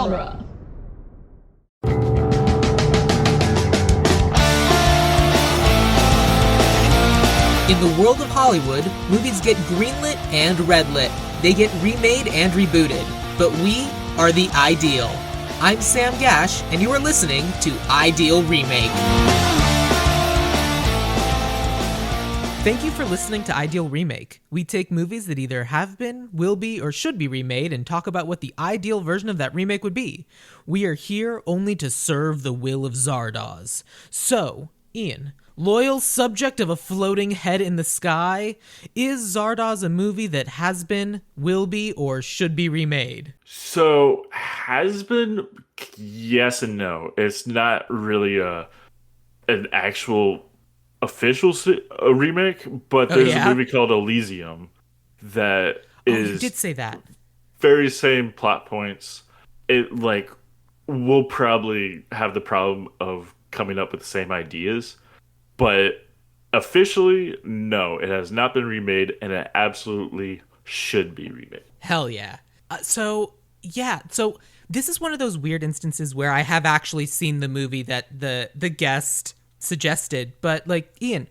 genre. In the world of Hollywood, movies get greenlit and redlit. They get remade and rebooted. But we are the ideal. I'm Sam Gasch, and you are listening to Ideal Remake. Thank you for listening to Ideal Remake. We take movies that either have been, will be, or should be remade and talk about what the ideal version of that remake would be. We are here only to serve the will of Zardoz. So, Ian, loyal subject of a floating head in the sky, is Zardoz a movie that has been, will be, or should be remade? So, has been, yes and no. It's not really an actual official remake, but there's a movie called Elysium that is... you did say that. Very same plot points. It, will probably have the problem of coming up with the same ideas. But officially, no, it has not been remade, and it absolutely should be remade. Hell yeah. So this is one of those weird instances where I have actually seen the movie that the guest suggested. But, Ian,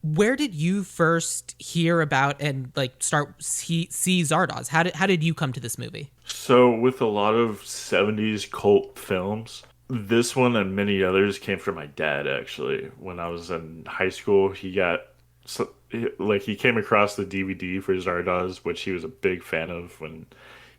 where did you first hear about and, start see Zardoz? How did you come to this movie? So, with a lot of 70s cult films... This one and many others came from my dad, actually. When I was in high school, he came across the DVD for Zardoz, which he was a big fan of when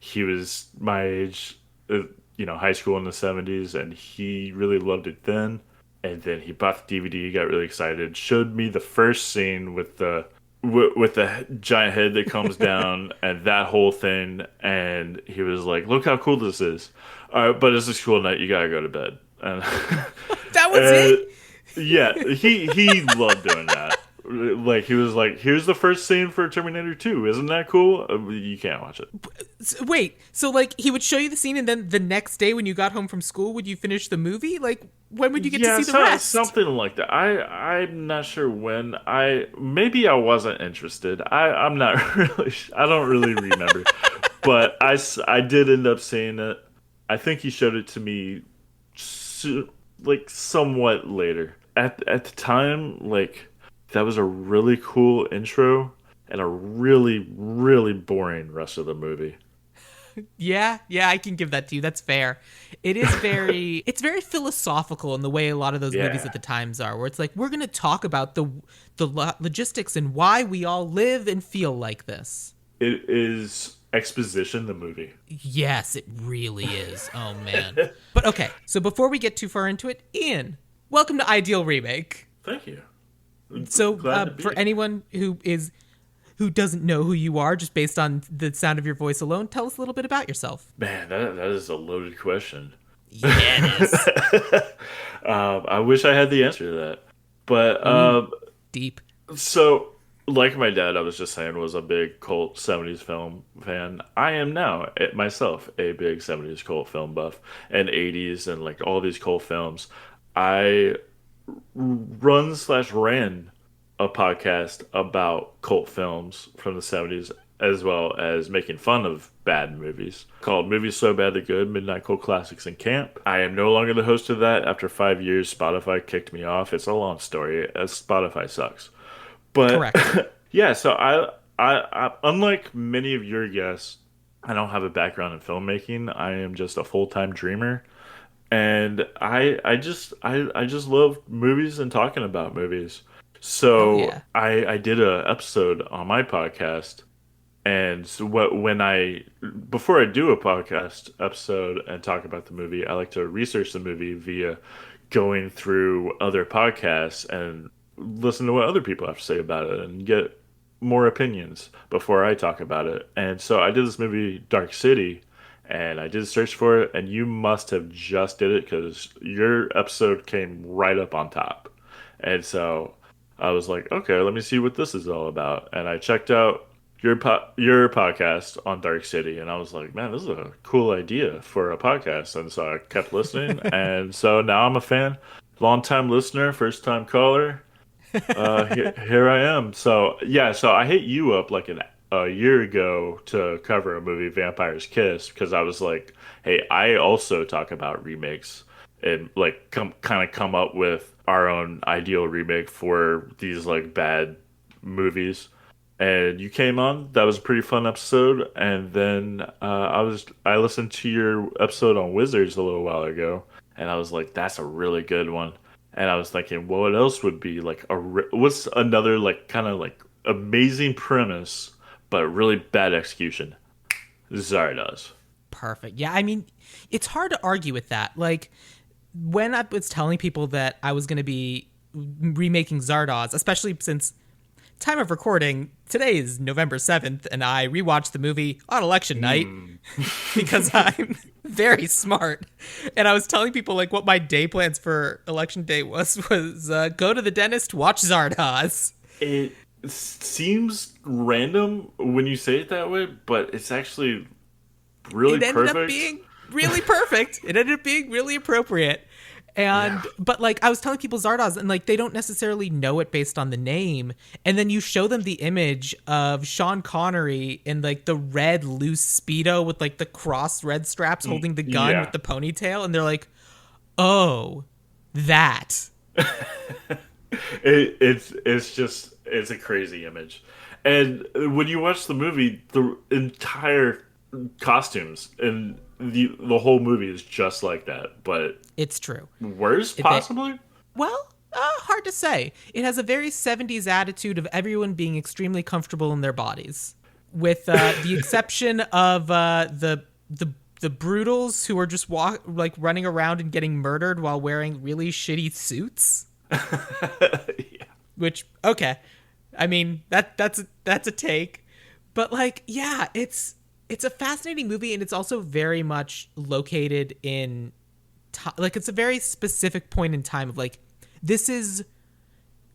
he was my age, high school in the 70s, and he really loved it then. And then he bought the DVD, got really excited, showed me the first scene with the giant head that comes down and that whole thing, and he was like, "Look how cool this is." All right, but it's a school night, you gotta go to bed. And that was it? Yeah, he loved doing that. He was like, "Here's the first scene for Terminator 2. Isn't that cool?" You can't watch it. Wait, so he would show you the scene, and then the next day when you got home from school, would you finish the movie? When would you get to see the rest? Something like that. I'm not sure when. Maybe I wasn't interested. I'm not really. I don't really remember. But I did end up seeing it. I think he showed it to me, somewhat later. At the time, that was a really cool intro and a really, really boring rest of the movie. Yeah, I can give that to you. That's fair. It is it's very philosophical in the way a lot of those movies at the times are, where it's we're going to talk about the logistics and why we all live and feel like this. It is exposition, the movie. Yes, it really is. Oh, man. But okay, so before we get too far into it, Ian, welcome to Ideal Remake. Thank you. So for anyone who doesn't know who you are, just based on the sound of your voice alone, tell us a little bit about yourself. Man, that is a loaded question. Yeah, it is. I wish I had the answer to that. But deep. So, like my dad, I was just saying, was a big cult 70s film fan. I am now myself a big 70s cult film buff and 80s and all these cult films. I ran a podcast about cult films from the 70s, as well as making fun of bad movies, called Movies So Bad They're Good, Midnight Cult Classics in Camp. I am no longer the host of that. After 5 years, Spotify kicked me off. It's a long story, as Spotify sucks. But correct. Yeah, so I unlike many of your guests, I don't have a background in filmmaking. I am just a full-time dreamer. And I just love movies and talking about movies. So I did a episode on my podcast, and so before I do a podcast episode and talk about the movie, I like to research the movie via going through other podcasts and listen to what other people have to say about it and get more opinions before I talk about it. And so I did this movie, Dark City, and I did a search for it, and you must have just did it because your episode came right up on top. And so I was like, okay, let me see what this is all about. And I checked out your podcast on Dark City, and I was like, man, this is a cool idea for a podcast. And so I kept listening, and so now I'm a fan, long-time listener, first-time caller. Here I am. So yeah, so I hit you up like a year ago to cover a movie, Vampire's Kiss, because I was like, hey, I also talk about remakes and like come up with our own ideal remake for these like bad movies. And you came on. That was a pretty fun episode. And then I listened to your episode on Wizards a little while ago, and I was like, that's a really good one. And I was thinking, well, what else would be like what's another like kind of like amazing premise but really bad execution? Zardoz. Perfect. Yeah, I mean, it's hard to argue with that. Like, when I was telling people that I was going to be remaking Zardoz, especially since time of recording, today is November 7th, and I rewatched the movie on election night because I'm very smart. And I was telling people, like, what my day plans for election day was go to the dentist, watch Zardoz. It seems random when you say it that way, but it's actually really It ended perfect. up being really perfect. It ended up being really appropriate. And Yeah. but like I was telling people Zardoz, and like they don't necessarily know it based on the name, and then you show them the image of Sean Connery in like the red loose speedo with like the cross red straps holding the gun Yeah. with the ponytail, and they're like, oh, that. It's a crazy image. And when you watch the movie, the entire costumes and the whole movie is just like that, but It's true. worse It, possibly. Well, hard to say. It has a very 70s attitude of everyone being extremely comfortable in their bodies, with the exception of the Brutals who are just running around and getting murdered while wearing really shitty suits. Yeah. Which, okay, I mean that's a take, but like yeah, it's a fascinating movie, and it's also very much located in like it's a very specific point in time of like this is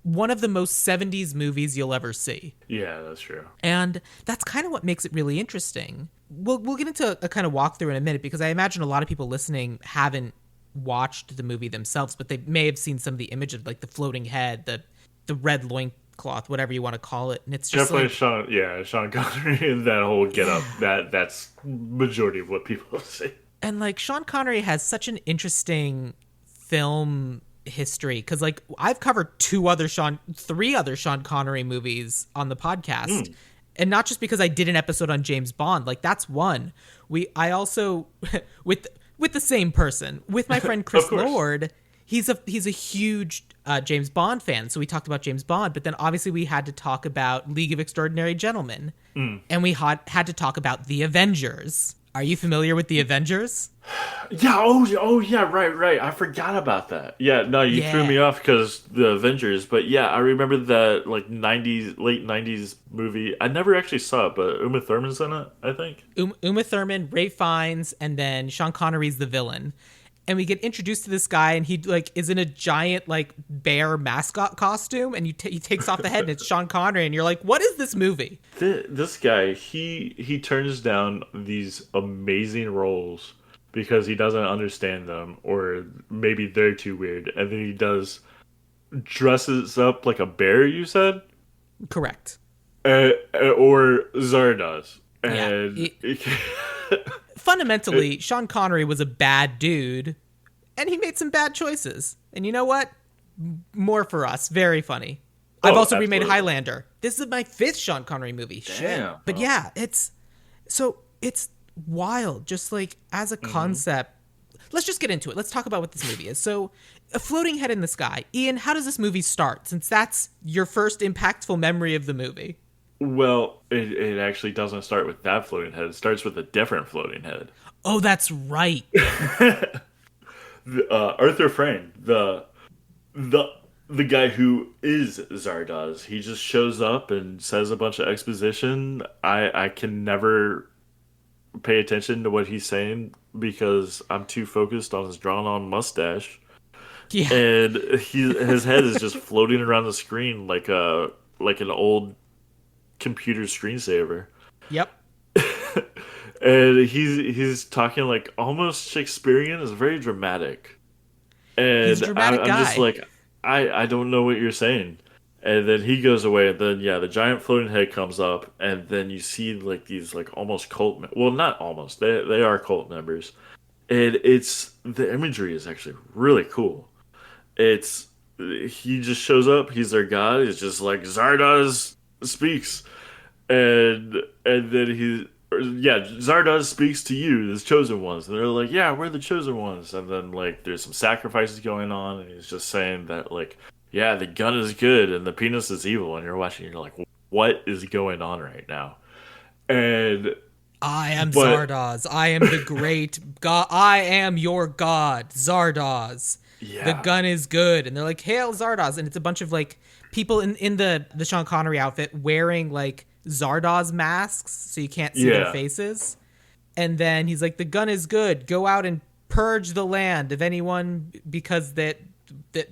one of the most 70s movies you'll ever see. Yeah, that's true. And that's kind of what makes it really interesting. We'll get into a kind of walkthrough in a minute, because I imagine a lot of people listening haven't watched the movie themselves, but they may have seen some of the image of like the floating head, the red loincloth, whatever you want to call it. And it's just Definitely like, Sean Connery and that whole get up. Yeah. That's majority of what people say. And like Sean Connery has such an interesting film history, because like I've covered three other Sean Connery movies on the podcast. And not just because I did an episode on James Bond, like that's one. I also with the same person, with my friend Chris course. Lord. He's a huge James Bond fan, so we talked about James Bond. But then obviously we had to talk about League of Extraordinary Gentlemen, and we had to talk about the Avengers. Are you familiar with the Avengers? Yeah. Oh, yeah. Right. I forgot about that. Yeah. No, you threw Yeah. me off because the Avengers. But yeah, I remember that like late '90s movie. I never actually saw it, but Uma Thurman's in it, I think. Uma Thurman, Ray Fiennes, and then Sean Connery's the villain. And we get introduced to this guy, and he like is in a giant like bear mascot costume, and he takes off the head, and it's Sean Connery, and you're like, what is this movie? This guy, he turns down these amazing roles because he doesn't understand them, or maybe they're too weird, and then he dresses up like a bear. You said, Correct. or Zardoz, Yeah, and fundamentally, Sean Connery was a bad dude, and he made some bad choices. And you know what? More for us. Very funny. I've also remade absolutely. Highlander. This is my 5th Sean Connery movie. Shit. Damn. But yeah, it's wild. Just like as a concept. Let's just get into it. Let's talk about what this movie is. So, a floating head in the sky. Ian, how does this movie start? Since that's your first impactful memory of the movie. Well, it actually doesn't start with that floating head. It starts with a different floating head. Oh, that's right. Arthur Frayne, the guy who is Zardoz, he just shows up and says a bunch of exposition. I can never pay attention to what he's saying because I'm too focused on his drawn-on mustache. Yeah. And his head is just floating around the screen like an old computer screensaver. Yep. And he's talking like almost Shakespearean. It's very dramatic. And He's a dramatic I'm guy. just like, I don't know what you're saying. And then he goes away, and then yeah, the giant floating head comes up, and then you see like these like almost well, not almost, they are cult members, and it's the imagery is actually really cool. It's he just shows up, he's their god, he's just like Zardoz speaks, and then yeah, Zardoz speaks to you, the chosen ones, and they're like, yeah, we're the chosen ones, and then like there's some sacrifices going on, and he's just saying that like, yeah, the gun is good and the penis is evil, and you're watching, you're like, what is going on right now? And I am but Zardoz. I am the great god. I am your god, Zardoz. The yeah, gun is good. And they're like, hail Zardoz. And it's a bunch of like people in the Sean Connery outfit wearing like Zardoz masks so you can't see their yeah, faces. And then he's like, the gun is good. Go out and purge the land of anyone because that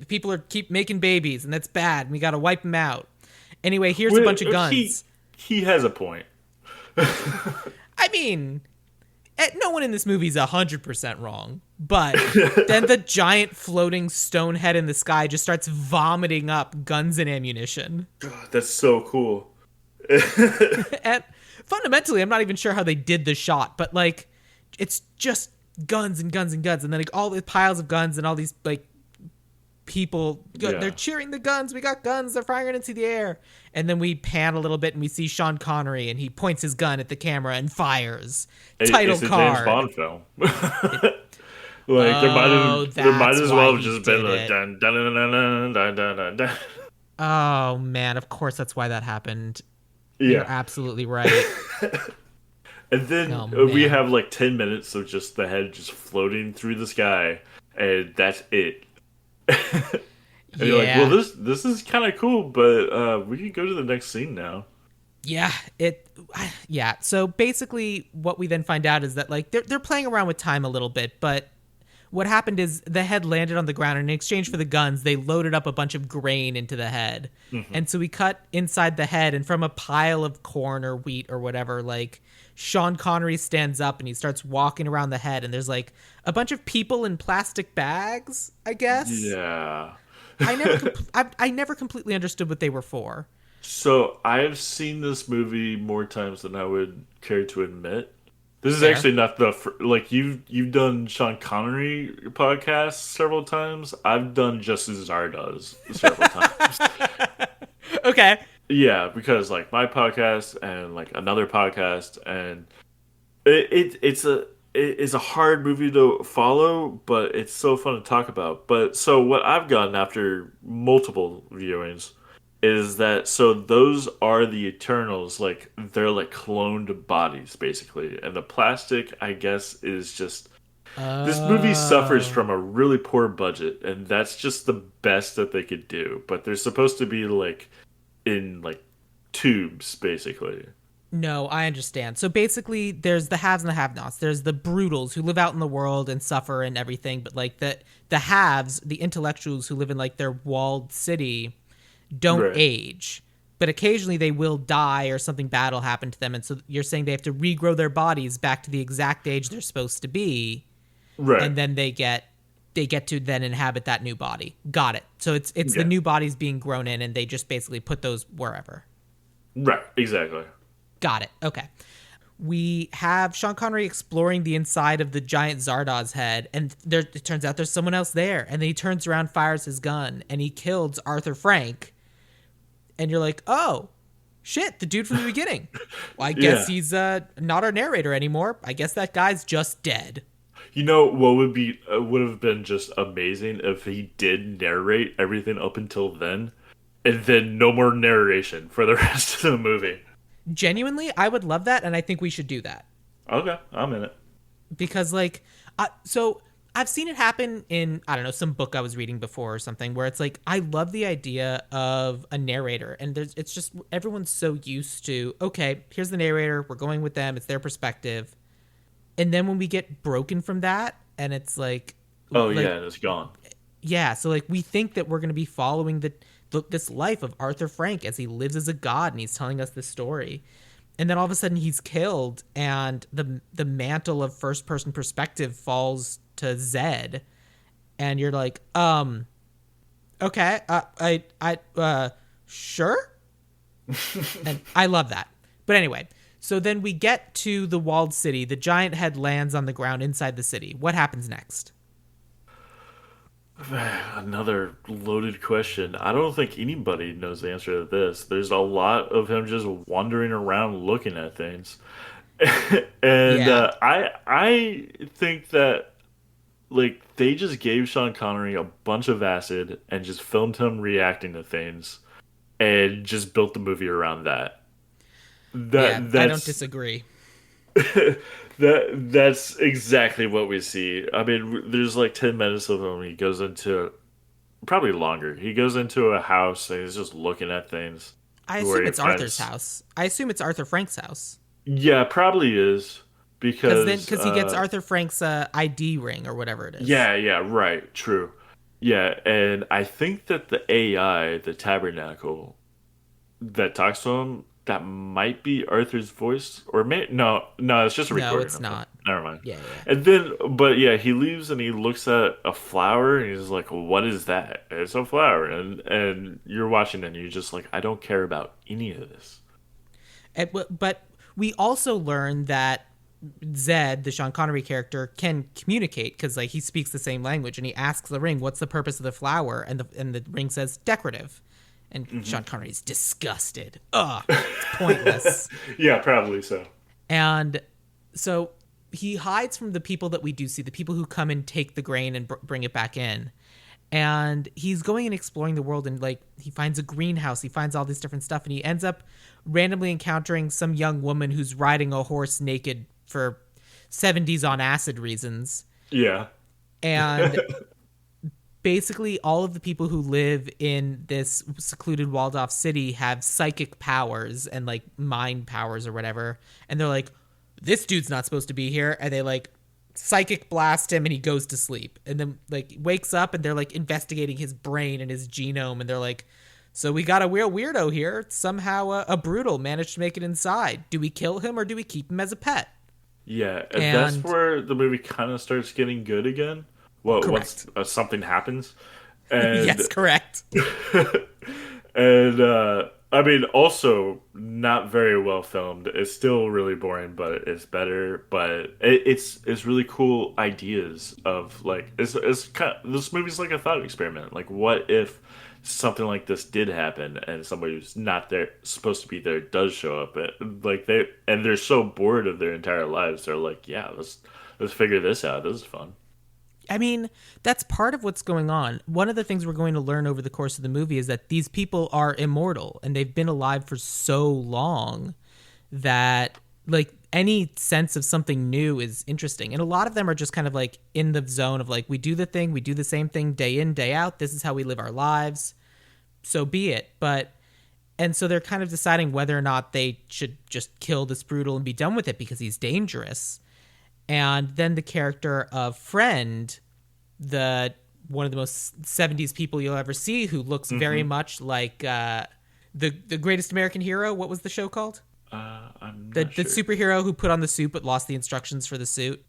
people keep making babies and that's bad. And we got to wipe them out. Anyway, here's a bunch of guns. he has a point. I mean, no one in this movie is 100% wrong, but then the giant floating stone head in the sky just starts vomiting up guns and ammunition. God, that's so cool. And fundamentally, I'm not even sure how they did the shot, but like, it's just guns and guns and guns, and then like all the piles of guns and all these like people, Yeah. they're cheering the guns. We got guns. They're firing into the air. And then we pan a little bit and we see Sean Connery and he points his gun at the camera and fires. Title It's a card. James Bond film. Like there might as well have just been like dun dun dun dun dun dun dun dun. Oh man, of course that's why that happened. You're Yeah. absolutely right. And then Oh, we man. have like 10 minutes of just the head just floating through the sky, and that's it. And you're like, well, Yeah. this is kind of cool, but we can go to the next scene now. Yeah. So basically what we then find out is that like they're playing around with time a little bit, but what happened is the head landed on the ground, and in exchange for the guns, they loaded up a bunch of grain into the head. And so we cut inside the head, and from a pile of corn or wheat or whatever, like Sean Connery stands up and he starts walking around the head, and there's like a bunch of people in plastic bags, I guess. Yeah. I never completely understood what they were for. So I've seen this movie more times than I would care to admit. This is Fair. actually not like you've done Sean Connery podcasts several times. I've done just as Zardoz several times. Okay. Yeah, because like my podcast and like another podcast, and it's a hard movie to follow, but it's so fun to talk about. But so what I've gotten after multiple viewings is that so those are the Eternals, like they're like cloned bodies basically, and the plastic I guess is just this movie suffers Oh. from a really poor budget, and that's just the best that they could do. But they're supposed to be like in like tubes basically. No, I understand. So basically, there's the haves and the have-nots. There's the brutals who live out in the world and suffer and everything, but like the haves, the intellectuals who live in like their walled city, don't Right. age. But occasionally they will die or something bad will happen to them, and so you're saying they have to regrow their bodies back to the exact age they're supposed to be, Right. and then they get to then inhabit that new body. Got it. So it's the Yeah. new bodies being grown in, and they just basically put those wherever. Right. Exactly. Got it. Okay. We have Sean Connery exploring the inside of the giant Zardoz head, and it turns out there's someone else there. And then he turns around, fires his gun, and he kills Arthur Frank. And you're like, oh, shit, the dude from the beginning. Well, I guess Yeah. he's not our narrator anymore. I guess that guy's just dead. You know what would have been just amazing if he did narrate everything up until then, and then no more narration for the rest of the movie. Genuinely, I would love that, and I think we should do that. Okay, I'm in it. Because like so I've seen it happen in, I don't know, some book I was reading before or something, where it's like I love the idea of a narrator, and it's just everyone's so used to, okay, here's the narrator, we're going with them, it's their perspective. And then when we get broken from that, and it's like, Oh like, yeah, and it's gone. yeah, so like we think that we're going to be following this life of Arthur Frank as he lives as a god, and he's telling us this story. And then all of a sudden he's killed, and the mantle of first person perspective falls to Zed, and you're like, okay, Sure. And I love that. But anyway, so then we get to the walled city. The giant head lands on the ground inside the city. What happens next? Another loaded question. I don't think anybody knows the answer to this. There's a lot of him just wandering around looking at things. And Yeah. I think that like they just gave Sean Connery a bunch of acid and just filmed him reacting to things and just built the movie around that. Yeah, That I don't that's disagree. that's exactly what we see. I mean, there's like 10 minutes of him. He goes into probably longer. He goes into a house and he's just looking at things I where assume he it's Arthur's finds. house. I assume it's Arthur Frank's house. Yeah, probably is because Because he gets Arthur Frank's ID ring or whatever it is. yeah, yeah, right, true. Yeah, and I think that the AI, the tabernacle that talks to him, that might be Arthur's voice, or no, it's just a No, recording it's of him. not. Never mind. Yeah, yeah. And then, but yeah, he leaves and he looks at a flower and he's like, "What is that?" It's a flower, and you're watching and you're just like, "I don't care about any of this." But we also learn that Zed, the Sean Connery character, can communicate because like he speaks the same language, and he asks the ring, "What's the purpose of the flower?" And the ring says, "Decorative." And Sean Connery's disgusted. Ugh, it's pointless. Yeah, probably so. And so he hides from the people that we do see, the people who come and take the grain and bring it back in. And he's going and exploring the world, and like he finds a greenhouse, he finds all this different stuff, and he ends up randomly encountering some young woman who's riding a horse naked for 70s on acid reasons. Yeah. And basically all of the people who live in this secluded walled off city have psychic powers and like mind powers or whatever, and they're like, this dude's not supposed to be here, and they like psychic blast him and he goes to sleep, and then like wakes up and they're like investigating his brain and his genome, and they're like, so we got a real weirdo here, somehow a brutal managed to make it inside. Do we kill him or do we keep him as a pet? Yeah, and that's And where the movie kind of starts getting good again. Well, once correct. something happens, and Yes, correct. and I mean, also not very well filmed. It's still really boring, but it's better. But it's really cool ideas of like it's kind of, this movie's like a thought experiment. Like, what if something like this did happen and somebody who's not there supposed to be there does show up? Like they're so bored of their entire lives. They're like, yeah, let's figure this out. This is fun. I mean, that's part of what's going on. One of the things we're going to learn over the course of the movie is that these people are immortal and they've been alive for so long that like any sense of something new is interesting. And a lot of them are just kind of like in the zone of like, we do the thing, we do the same thing day in, day out. This is how we live our lives. So be it. And so they're kind of deciding whether or not they should just kill this brutal and be done with it because he's dangerous. And then the character of Friend, the one of the most 70s people you'll ever see, who looks very Hmm. much like the Greatest American Hero. What was the show called? I'm The not the sure. superhero who put on the suit but lost the instructions for the suit.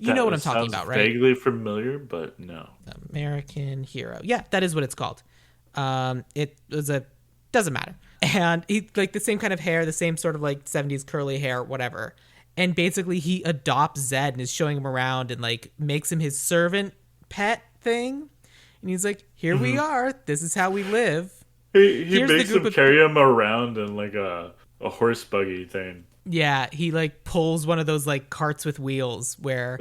You know That what I'm talking sounds about, right? vaguely familiar, but no. American Hero. Yeah, that is what it's called. It was a doesn't matter. And he like the same kind of hair, the same sort of like 70s curly hair, whatever. And basically he adopts Zed and is showing him around and like makes him his servant pet thing. And he's like, "Here we Hmm. are. This is how we live." He Here's the makes group him of carry him around in like a horse buggy thing. Yeah, he like pulls one of those like carts with wheels where,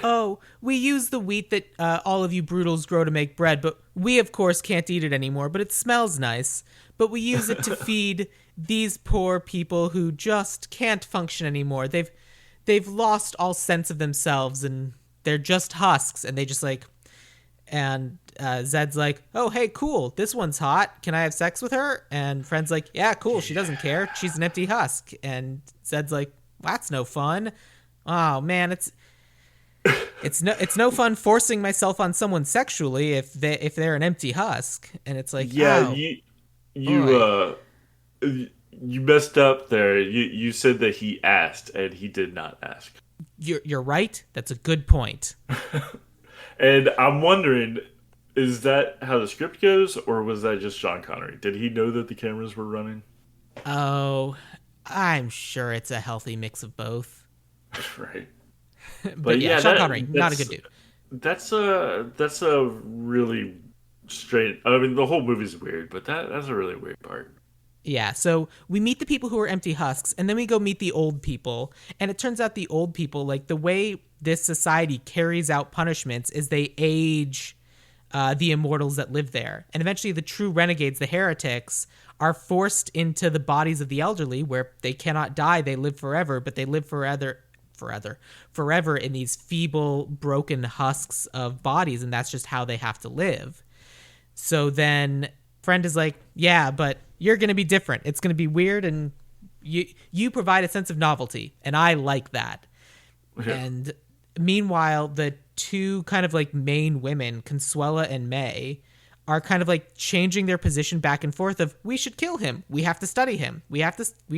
oh, we use the wheat that all of you brutals grow to make bread, but we of course can't eat it anymore, but it smells nice. But we use it to feed these poor people who just can't function anymore. They've lost all sense of themselves and they're just husks, and they just like and Zed's like, "Oh, hey, cool. This one's hot. Can I have sex with her?" And Friend's like, "Yeah, cool. She doesn't care. She's an empty husk." And Zed's like, "That's no fun. Oh man, it's no fun forcing myself on someone sexually if they're an empty husk." And it's like, Yeah, "Oh you boy, you messed up there. You said that he asked and he did not ask. you're right. That's a good point." And I'm wondering, Is that how the script goes, or was that just Sean Connery? Did he know that the cameras were running? Oh, I'm sure it's a healthy mix of both. Right. But But yeah, yeah, Sean Connery, not a good dude. that's a really strange. I mean, the whole movie's weird, but that's a really weird part. Yeah, so we meet the people who are empty husks, and then we go meet the old people. And it turns out the old people, like the way this society carries out punishments, is they age the immortals that live there. And eventually, the true renegades, the heretics, are forced into the bodies of the elderly, where they cannot die. They live forever, but they live forever in these feeble, broken husks of bodies, and that's just how they have to live. So then friend is like, yeah, but you're going to be different. It's going to be weird, and you provide a sense of novelty, and I like that. Yeah. And meanwhile, the two kind of like main women, Consuela and May, are kind of like changing their position back and forth of we should kill him, we have to study him, we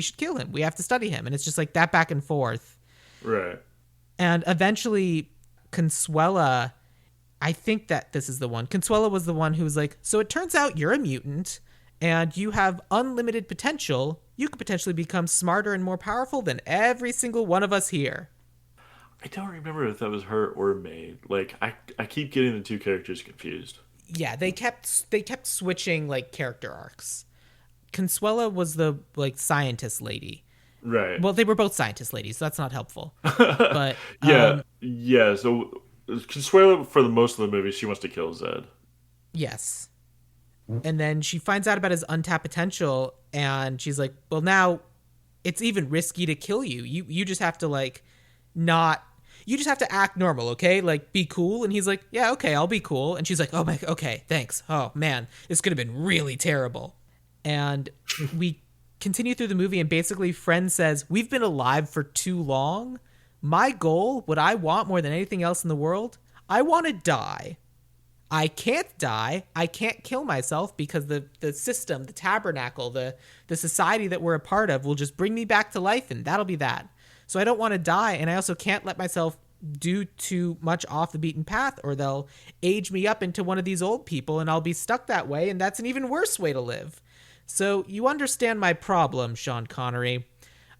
should kill him, we have to study him, and it's just like that back and forth. Right. And eventually, Consuela, I think that this is the one. Consuela was the one who was like, so it turns out you're a mutant and you have unlimited potential. You could potentially become smarter and more powerful than every single one of us here. I don't remember if that was her or May. Like I keep getting the two characters confused. Yeah, they kept switching like character arcs. Consuela was the like scientist lady. Right. Well, they were both scientist ladies, so that's not helpful. But Yeah. Yeah. So Consuelo, for the most of the movie, she wants to kill Zed. yes. And then she finds out about his untapped potential, and she's like, well, now it's even risky to kill you. You just have to like not you just have to act normal, okay? Like be cool. And he's like, yeah, okay, I'll be cool. And she's like, oh my, okay, thanks. Oh man, this could have been really terrible. And we continue through the movie, and basically friend says, we've been alive for too long. My goal, what I want more than anything else in the world, I want to die. I can't die. I can't kill myself because the system, the tabernacle, the society that we're a part of will just bring me back to life, and that'll be that. So I don't want to die, and I also can't let myself do too much off the beaten path, or they'll age me up into one of these old people, and I'll be stuck that way, and that's an even worse way to live. So you understand my problem, Sean Connery.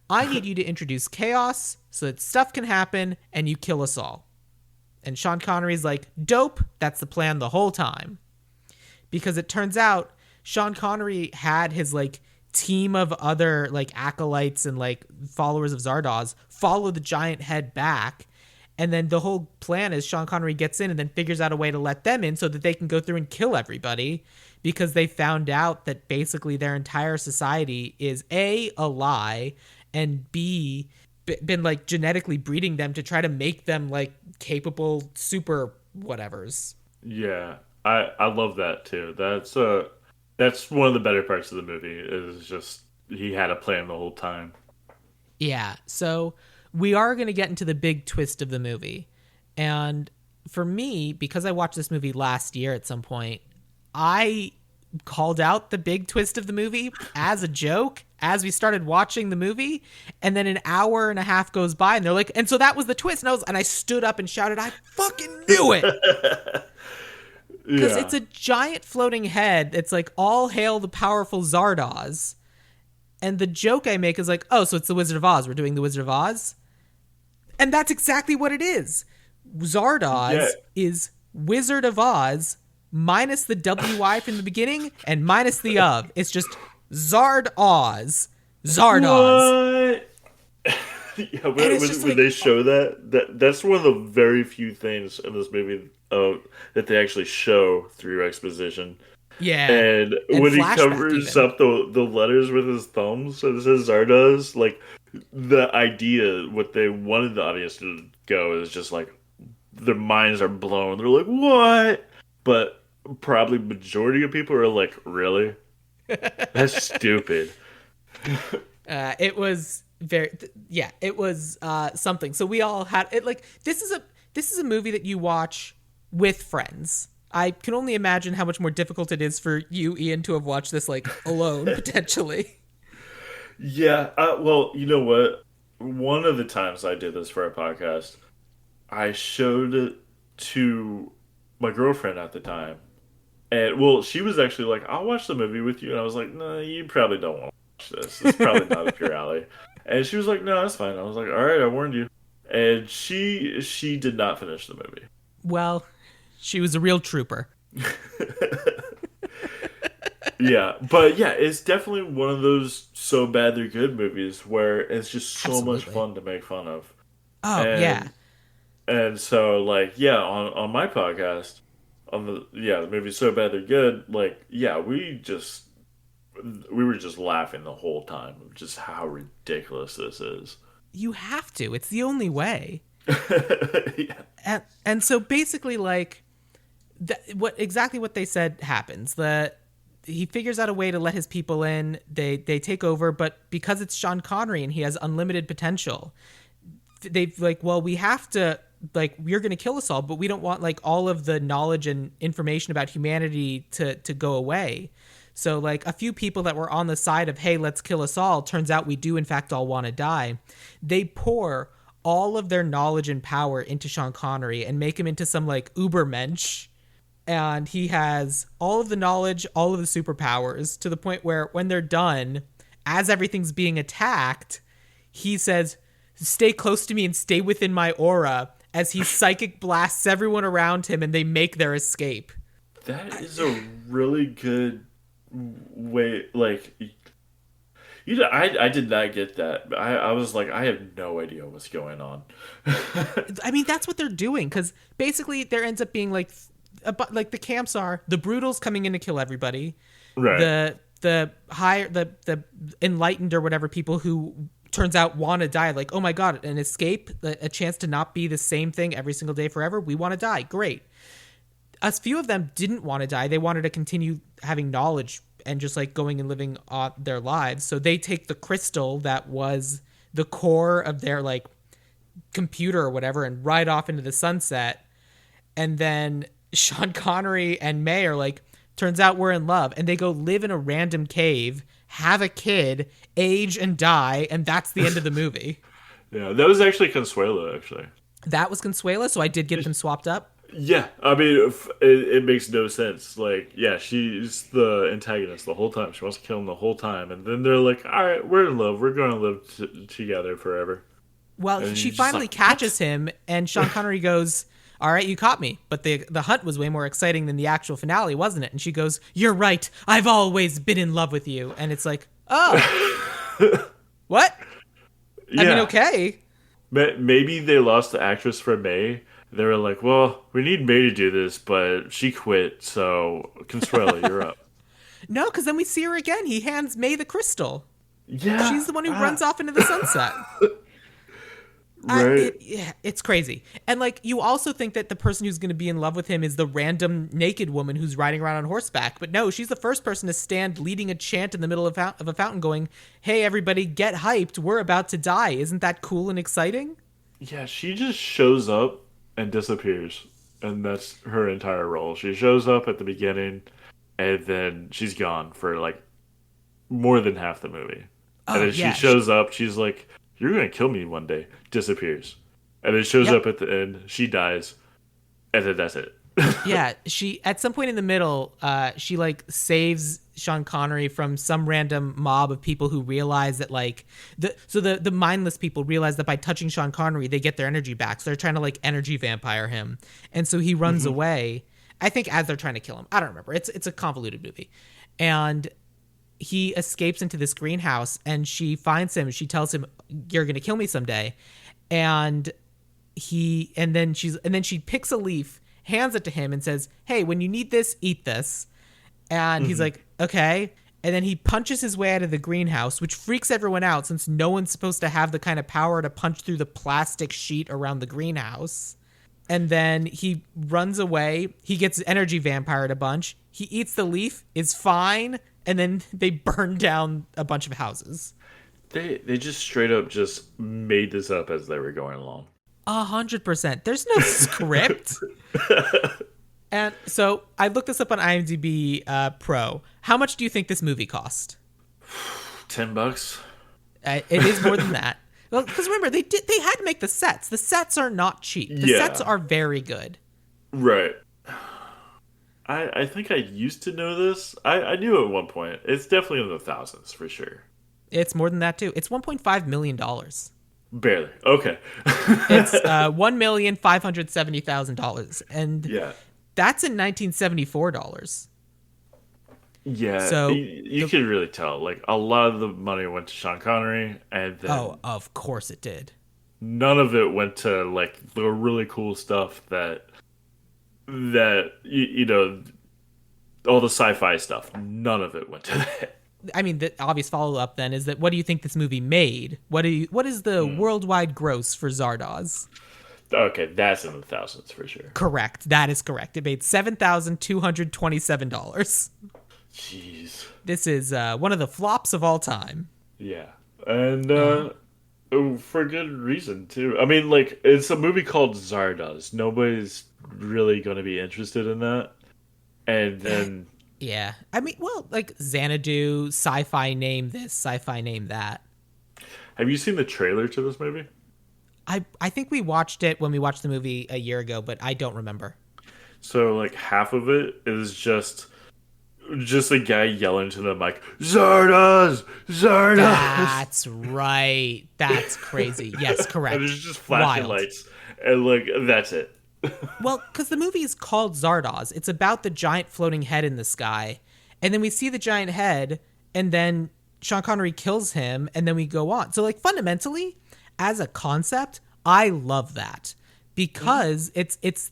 I need you to introduce chaos so that stuff can happen and you kill us all. And Sean Connery's like, dope, that's the plan the whole time. Because it turns out Sean Connery had his like team of other like acolytes and like followers of Zardoz follow the giant head back. And then the whole plan is Sean Connery gets in and then figures out a way to let them in so that they can go through and kill everybody, because they found out that basically their entire society is a lie, and B, been like genetically breeding them to try to make them like capable super whatevers. Yeah. I love that too. That's one of the better parts of the movie is just he had a plan the whole time. Yeah. So we are going to get into the big twist of the movie. And for me, because I watched this movie last year at some point, I called out the big twist of the movie as a joke as we started watching the movie. And then an hour and a half goes by and they're like, and so that was the twist. And I stood up and shouted, I fucking knew it. Because Yeah. it's a giant floating head. It's like, all hail the powerful Zardoz. And the joke I make is like, oh, so it's the Wizard of Oz. We're doing the Wizard of Oz. And that's exactly what it is. Zardoz Yeah. is Wizard of Oz minus the WY from the beginning and minus the of. It's just Zardoz. Zardoz. What? Yeah, And it's just when like, they show that's one of the very few things in this movie that they actually show through exposition. yeah. And And when he flashback covers even. up the letters with his thumbs and it says Zardoz, like the idea, what they wanted the audience to go is just like their minds are blown. They're like, what? But probably majority of people are like, really? That's stupid. It was it was something. So we all had it. Like this is a movie that you watch with friends. I can only imagine how much more difficult it is for you, Ian, to have watched this like alone potentially. Yeah, well, you know what? One of the times I did this for a podcast, I showed it to my girlfriend at the time, And well, she was actually like, "I'll watch the movie with you," and I was like, "No, you probably don't want to watch this. It's probably not up your alley." And she was like, "No, that's fine." I was like, "All right, I warned you." And she did not finish the movie. Well, she was a real trooper. Yeah, but yeah, it's definitely one of those so bad they're good movies where it's just so much Absolutely. fun to make fun of. Oh, yeah. And and so like yeah, on my podcast the movie's so bad they're good, like yeah, we were just laughing the whole time of just how ridiculous this is. You have to. It's the only way. Yeah. And so basically, like, what they said happens. He figures out a way to let his people in. They take over, but because it's Sean Connery and he has unlimited potential, they've like, well, we have to, like, you're going to kill us all, but we don't want like all of the knowledge and information about humanity to go away. So like a few people that were on the side of, hey, let's kill us all, turns out we do in fact all want to die. They pour all of their knowledge and power into Sean Connery and make him into some like ubermensch. And he has all of the knowledge, all of the superpowers, to the point where when they're done, as everything's being attacked, he says, stay close to me and stay within my aura, as he psychic blasts everyone around him and they make their escape. That is a really good way. Like, you know, I did not get that. I was like, I have no idea what's going on. I mean, that's what they're doing, because basically there ends up being like the camps are the brutals coming in to kill everybody, Right. the enlightened or whatever people who turns out want to die, like, oh my god, an escape, a chance to not be the same thing every single day forever, we want to die, great. A few of them didn't want to die, they wanted to continue having knowledge and just like going and living their lives, so they take the crystal that was the core of their like computer or whatever and ride off into the sunset. And then Sean Connery and May are like, turns out we're in love, and they go live in a random cave, have a kid, age and die, and that's the end of the movie. Yeah, that was actually Consuelo, actually. That was Consuela, so I did get them swapped up. Yeah, I mean, it makes no sense. Like, yeah, she's the antagonist the whole time. She wants to kill him the whole time, and then they're like, "All right, we're in love. We're going to live together forever." Well, And she you're just finally like, catches "What?" him, and Sean Connery goes, all right, you caught me, but the hunt was way more exciting than the actual finale, wasn't it? And she goes, you're right, I've always been in love with you. And it's like, oh, what? I mean, Yeah, okay. maybe they lost the actress for May. They were like, "Well, we need May to do this, but she quit, so Consuelo, you're up." No, because then we see her again. He hands May the crystal. Yeah, She's the one who runs off into the sunset. right. Yeah, it's crazy. And like, you also think that the person who's going to be in love with him is the random naked woman who's riding around on horseback. But no, she's the first person to stand leading a chant in the middle of a fountain going, hey, everybody, get hyped. We're about to die. Isn't that cool and exciting? Yeah, she just shows up and disappears, and that's her entire role. She shows up at the beginning, and then she's gone for like more than half the movie. And Oh, then she yeah. shows up, she's like, "You're gonna kill me one day." Disappears, and then shows Yep. up at the end. She dies, and then that's it. Yeah, she at some point in the middle, she like saves Sean Connery from some random mob of people who realize that like the mindless people realize that by touching Sean Connery they get their energy back. So they're trying to like energy vampire him, and so he runs away. I think as they're trying to kill him. I don't remember. It's a convoluted movie, and he escapes into this greenhouse, and she finds him. She tells him, "You're gonna kill me someday," and then she picks a leaf, hands it to him, and says, hey, when you need this, eat this. And he's like, okay. And then he punches his way out of the greenhouse, which freaks everyone out since no one's supposed to have the kind of power to punch through the plastic sheet around the greenhouse. And then he runs away. He gets energy vampired a bunch. He eats the leaf, is fine, and then they burn down a bunch of houses. They just straight up just made this up as they were going along. 100%. There's no script. And so I looked this up on IMDb Pro. How much do you think this movie cost? $10. It is more than that. Well, because remember, they had to make the sets. The sets are not cheap. The Yeah. sets are very good. Right. I think I used to know this. I knew at one point. It's definitely in the thousands for sure. It's more than that too. It's $1.5 million. Barely. Okay. It's $1,570,000, and Yeah. that's in 1974 dollars. Yeah, So, you can really tell. Like a lot of the money went to Sean Connery, and oh, then of course it did. none of it went to like the really cool stuff that you know all the sci-fi stuff. None of it went to that. I mean, the obvious follow up then is that what do you think this movie made? What is the worldwide gross for Zardoz? Okay, that's in the thousands for sure. Correct. That is correct. It made $7,227. Jeez. This is one of the flops of all time. Yeah, and for good reason too. I mean, like it's a movie called Zardoz. Nobody's really going to be interested in that. And then Yeah. I mean, well, like Xanadu, sci-fi name this, sci-fi name that. have you seen the trailer to this movie? I think we watched it when we watched the movie a year ago, but I don't remember. So like half of it is just a guy yelling to the mic, Zardoz, Zardoz. That's right. That's crazy. Yes, correct. And there's just flashing Wild. lights, and like that's it. Well, because the movie is called Zardoz. It's about the giant floating head in the sky. And then we see the giant head, and then Sean Connery kills him, and then we go on. So, like, fundamentally, as a concept, I love that. Because it's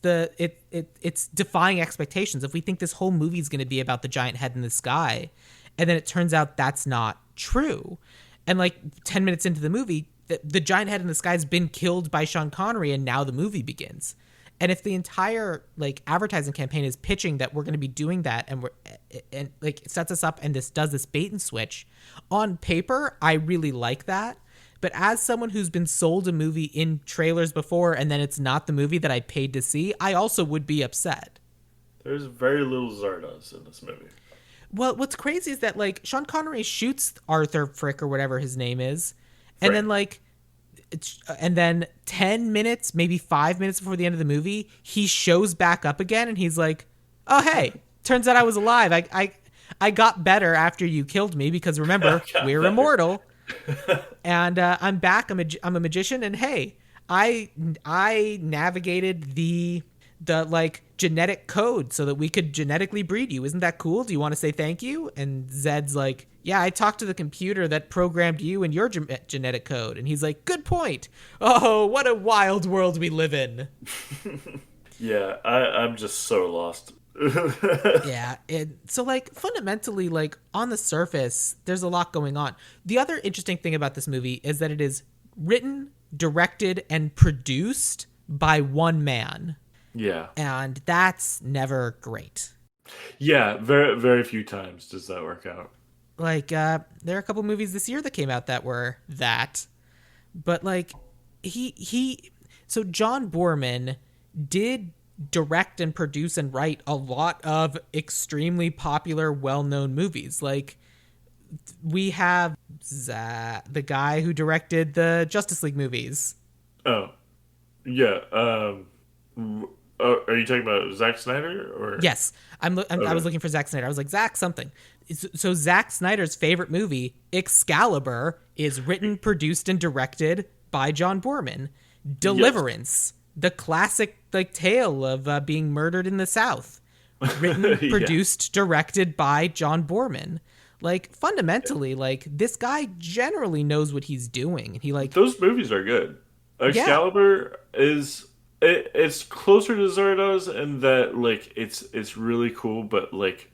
defying expectations. If we think this whole movie is going to be about the giant head in the sky, and then it turns out that's not true, and like 10 minutes into the movie, the giant head in the sky has been killed by Sean Connery, and now the movie begins. And if the entire like advertising campaign is pitching that we're going to be doing that, and like it sets us up, and this does this bait and switch, on paper, I really like that. But as someone who's been sold a movie in trailers before and then it's not the movie that I paid to see, I also would be upset. There's very little Zardoz in this movie. Well, what's crazy is that like Sean Connery shoots Arthur Frick or whatever his name is, and then like, and then 10 minutes, maybe 5 minutes before the end of the movie, he shows back up again and he's like, "Oh hey, turns out I was alive. I got better after you killed me because remember we're immortal." And I'm back. I'm a magician, and hey, I navigated the like genetic code so that we could genetically breed you. Isn't that cool? Do you want to say thank you? And Zed's like, yeah, I talked to the computer that programmed you and your genetic code. And he's like, good point. Oh, what a wild world we live in. Yeah, I'm just so lost. Yeah, so like fundamentally, like on the surface, there's a lot going on. The other interesting thing about this movie is that it is written, directed, and produced by one man. Yeah, and that's never great. Yeah, very very few times does that work out. Like there are a couple movies this year that came out that were that, but like so John Boorman did direct and produce and write a lot of extremely popular, well-known movies. Like we have the guy who directed the Justice League movies. Oh, yeah. Are you talking about Zack Snyder or? Yes, I was looking for Zack Snyder. I was like, Zack something. So Zack Snyder's favorite movie, Excalibur, is written, produced, and directed by John Boorman. Deliverance. Yes. The classic like tale of being murdered in the South, written, produced, directed by John Boorman. Like fundamentally, like this guy generally knows what he's doing. He like those movies are good. Excalibur is it's closer to Zardoz in that like it's really cool, but like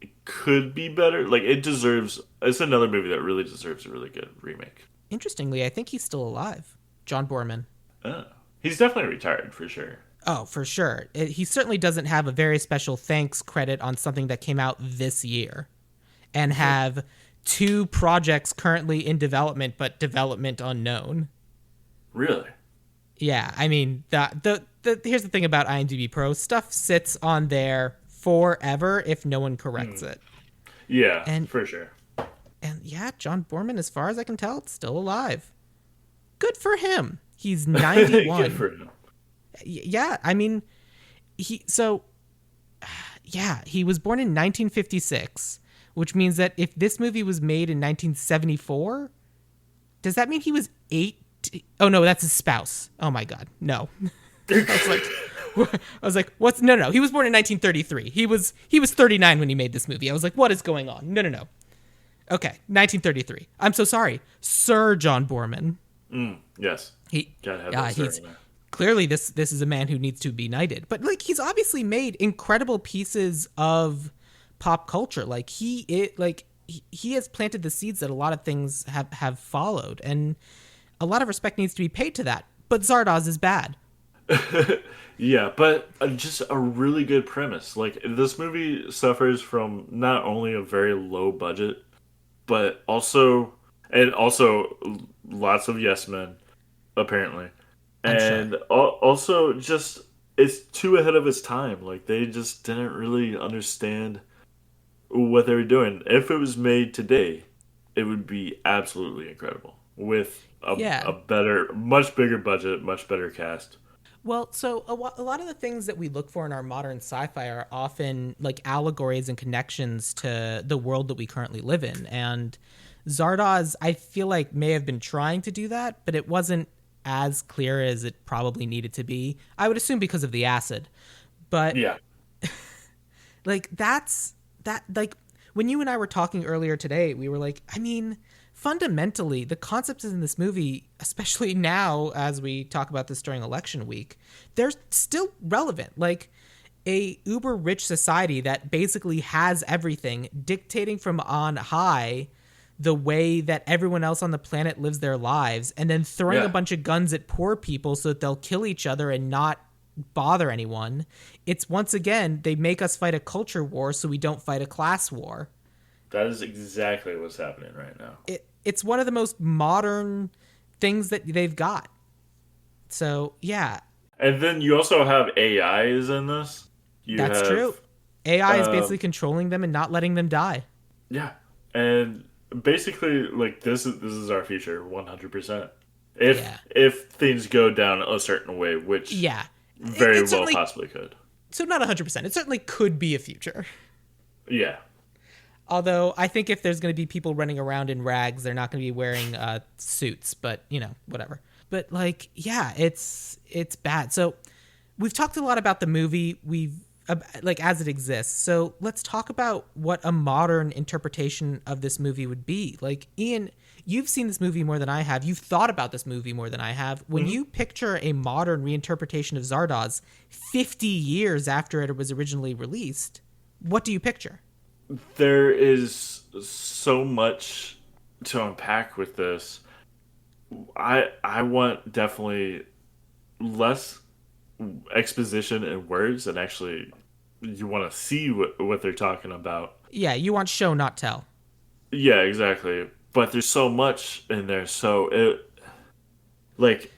it could be better. Like it deserves. It's another movie that really deserves a really good remake. Interestingly, I think he's still alive, John Boorman. Oh. He's definitely retired, for sure. Oh, for sure. He certainly doesn't have a very special thanks credit on something that came out this year and have 2 projects currently in development, but development unknown. Really? Yeah, I mean, here's the thing about IMDb Pro. Stuff sits on there forever if no one corrects it. Yeah, for sure. And yeah, John Boorman, as far as I can tell, is still alive. Good for him. He's 91. Good for him. Yeah, I mean, Yeah, he was born in 1956, which means that if this movie was made in 1974, does that mean he was 8? Oh no, that's his spouse. Oh my god, no. I was like, what's no. He was born in 1933. He was 39 when he made this movie. I was like, what is going on? No. Okay, 1933. I'm so sorry, Sir John Boorman. Yes. Gotta have that He's in there. clearly this is a man who needs to be knighted. But like, he's obviously made incredible pieces of pop culture. Like he has planted the seeds that a lot of things have followed, and a lot of respect needs to be paid to that. But Zardoz is bad. Yeah, but just a really good premise. Like this movie suffers from not only a very low budget, but also lots of yes men apparently, I'm sure. and also just it's too ahead of its time. Like they just didn't really understand what they were doing. If it was made today, it would be absolutely incredible with a Yeah. better, much bigger budget, much better cast. Well, so a lot of the things that we look for in our modern sci-fi are often like allegories and connections to the world that we currently live in. And Zardoz, I feel like, may have been trying to do that, but it wasn't as clear as it probably needed to be. I would assume because of the acid. But Yeah. like like when you and I were talking earlier today, we were like, I mean, fundamentally the concepts in this movie, especially now as we talk about this during election week, they're still relevant. Like a uber rich society that basically has everything dictating from on high the way that everyone else on the planet lives their lives, and then throwing a Yeah. bunch of guns at poor people so that they'll kill each other and not bother anyone. It's once again, they make us fight a culture war so we don't fight a class war. That is exactly what's happening right now. It's one of the most modern things that they've got. So yeah, And then you also have AIs in this. You that's have true. AI is um, basically controlling them and not letting them die. yeah, and basically like this is our future 100%. If Yeah. if things go down a certain way, which Yeah. very It well certainly, possibly could. so not 100%. It certainly could be a future. Yeah. Although I think if there's going to be people running around in rags, they're not going to be wearing suits, but whatever. But like, yeah, it's bad. So we've talked a lot about the movie. Like as it exists. So let's talk about what a modern interpretation of this movie would be. Like Ian, you've seen this movie more than I have. You've thought about this movie more than I have. When you picture a modern reinterpretation of Zardoz 50 years after it was originally released, what do you picture? There is so much to unpack with this. I want definitely less exposition and words, and actually you want to see what they're talking about. Yeah, you want show, not tell. Yeah, exactly. But there's so much in there, so it like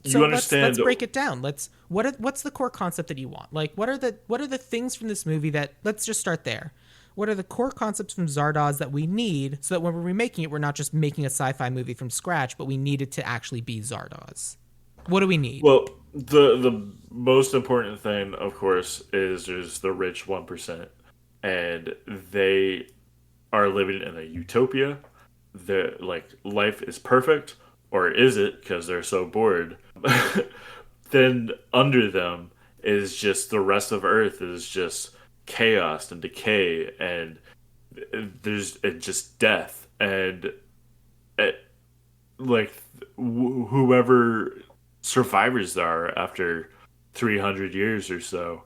So you let's understand. break it down. What's the core concept that you want? Like what are the things from this movie that, let's just start there. What are the core concepts from Zardoz that we need so that when we're remaking it, we're not just making a sci-fi movie from scratch, but we need it to actually be Zardoz? What do we need? Well, the most important thing, of course, is there's the rich 1%, and they are living in a utopia. The like life is perfect, or is it? Because they're so bored. Then under them is just the rest of Earth is just chaos and decay, and there's just death, and it, like whoever survivors there are after 300 years or so,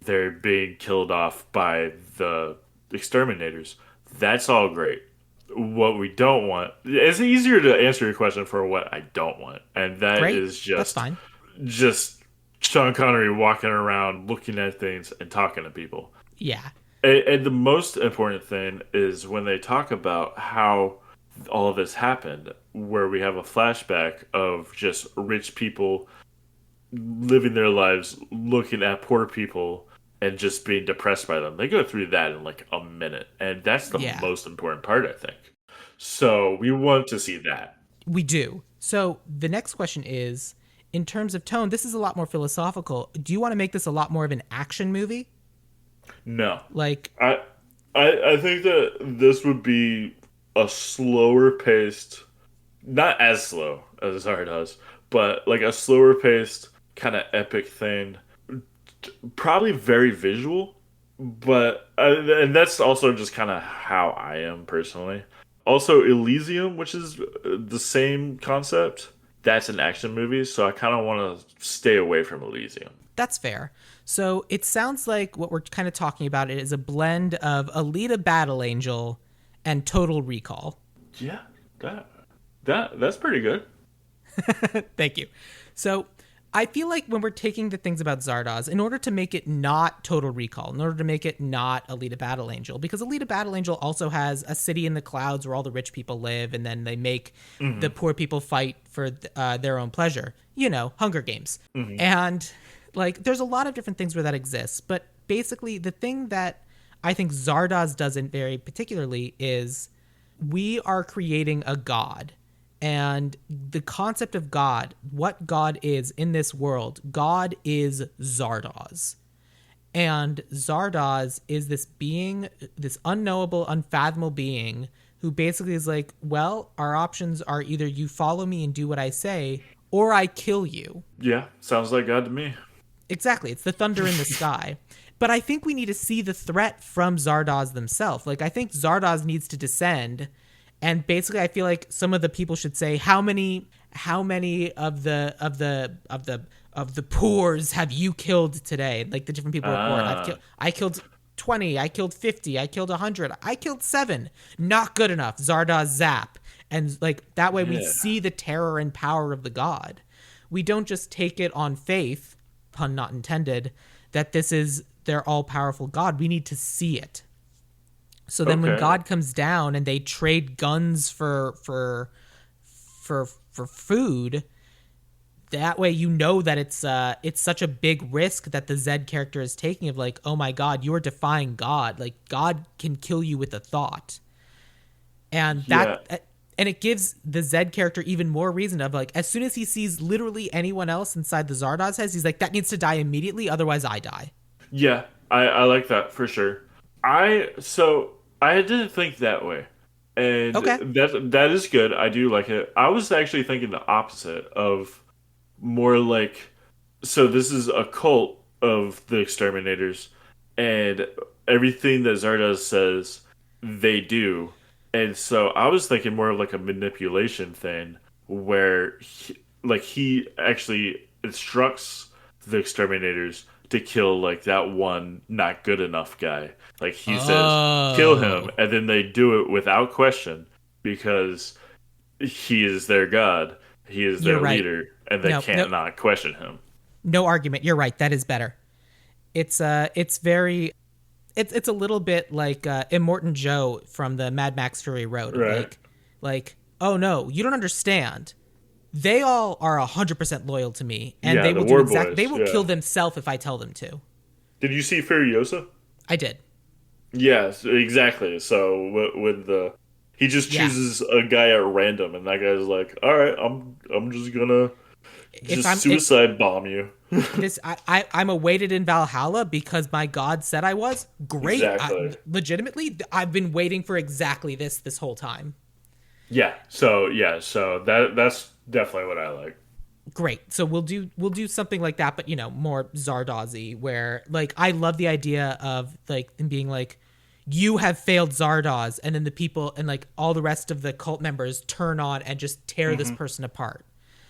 they're being killed off by the exterminators. That's all great. What we don't want, it's easier to answer your question for what I don't want, and that Great. is That's just fine. just Sean Connery walking around looking at things and talking to people. Yeah. And the most important thing is when they talk about how all of this happened, where we have a flashback of just rich people living their lives, looking at poor people, and just being depressed by them. They go through that in like a minute, and that's the Yeah. most important part, I think. So we want to see that. We do. So the next question is, in terms of tone, this is a lot more philosophical. Do you want to make this a lot more of an action movie? No. Like, I I think that this would be a slower paced, not as slow as Zardoz, but like a slower paced kind of epic thing. Probably very visual, but and that's also just kind of how I am personally. Also, Elysium, which is the same concept, that's an action movie, so I kind of want to stay away from Elysium. that's fair. So it sounds like what we're kind of talking about is a blend of Alita Battle Angel and Total Recall. Yeah, that that's pretty good. Thank you. So I feel like when we're taking the things about Zardoz, in order to make it not Total Recall, in order to make it not Alita Battle Angel, because Alita Battle Angel also has a city in the clouds where all the rich people live, and then they make the poor people fight for their own pleasure. You know, Hunger Games. And like, there's a lot of different things where that exists, but basically the thing that I think Zardoz doesn't very particularly is we are creating a god. And the concept of God, what God is in this world, God is Zardoz. And Zardoz is this being, this unknowable, unfathomable being who basically is like, well, our options are either you follow me and do what I say, or I kill you. Yeah, sounds like God to me. Exactly. It's the thunder in the sky. But I think we need to see the threat from Zardoz themselves. Like, I think Zardoz needs to descend. And basically, I feel like some of the people should say, how many of the poors have you killed today? Like the different people report. I killed 20. I killed 50. I killed 100. I killed 7. Not good enough. Zardoz zap. And like that way, we see the terror and power of the god. We don't just take it on faith, pun not intended, that this is their all powerful god. We need to see it. So then when God comes down and they trade guns for food, that way you know that it's such a big risk that the Zed character is taking of like, oh my God, you are defying God. Like God can kill you with a thought. And and it gives the Zed character even more reason of like, as soon as he sees literally anyone else inside the Zardoz head, he's like, that needs to die immediately, otherwise I die. Yeah, I like that for sure. I didn't think that way, and Okay. that is good. I do like it. I was actually thinking the opposite of more like, so this is a cult of the exterminators, and everything that Zardoz says they do, and so I was thinking more of like a manipulation thing where he actually instructs the exterminators to kill like that one not good enough guy. Like he says, kill him, Oh, and then they do it without question because he is their god, he is you're their right. leader, and they No, no, can't not question him. no argument. You're right. That is better. It's very, it's a little bit like Immortan Joe from the Mad Max Fury Road. Right? Oh no, you don't understand. They all are 100% loyal to me, and Yeah, they the will do War exact. Boys. They will Yeah. kill themselves if I tell them to. Did you see Furiosa? I did. Yes, exactly. So with the he just Yeah. chooses a guy at random, and that guy's like, "All right, I'm just gonna If just I'm if suicide bomb you." this I'm awaited in Valhalla because my god said I was. Great. Exactly. Legitimately, I've been waiting for exactly this whole time. So that's definitely what I like. Great. So we'll do something like that, but more Zardoz-y, where like I love the idea of like them being like, you have failed Zardoz, and then the people and like all the rest of the cult members turn on and just tear this person apart.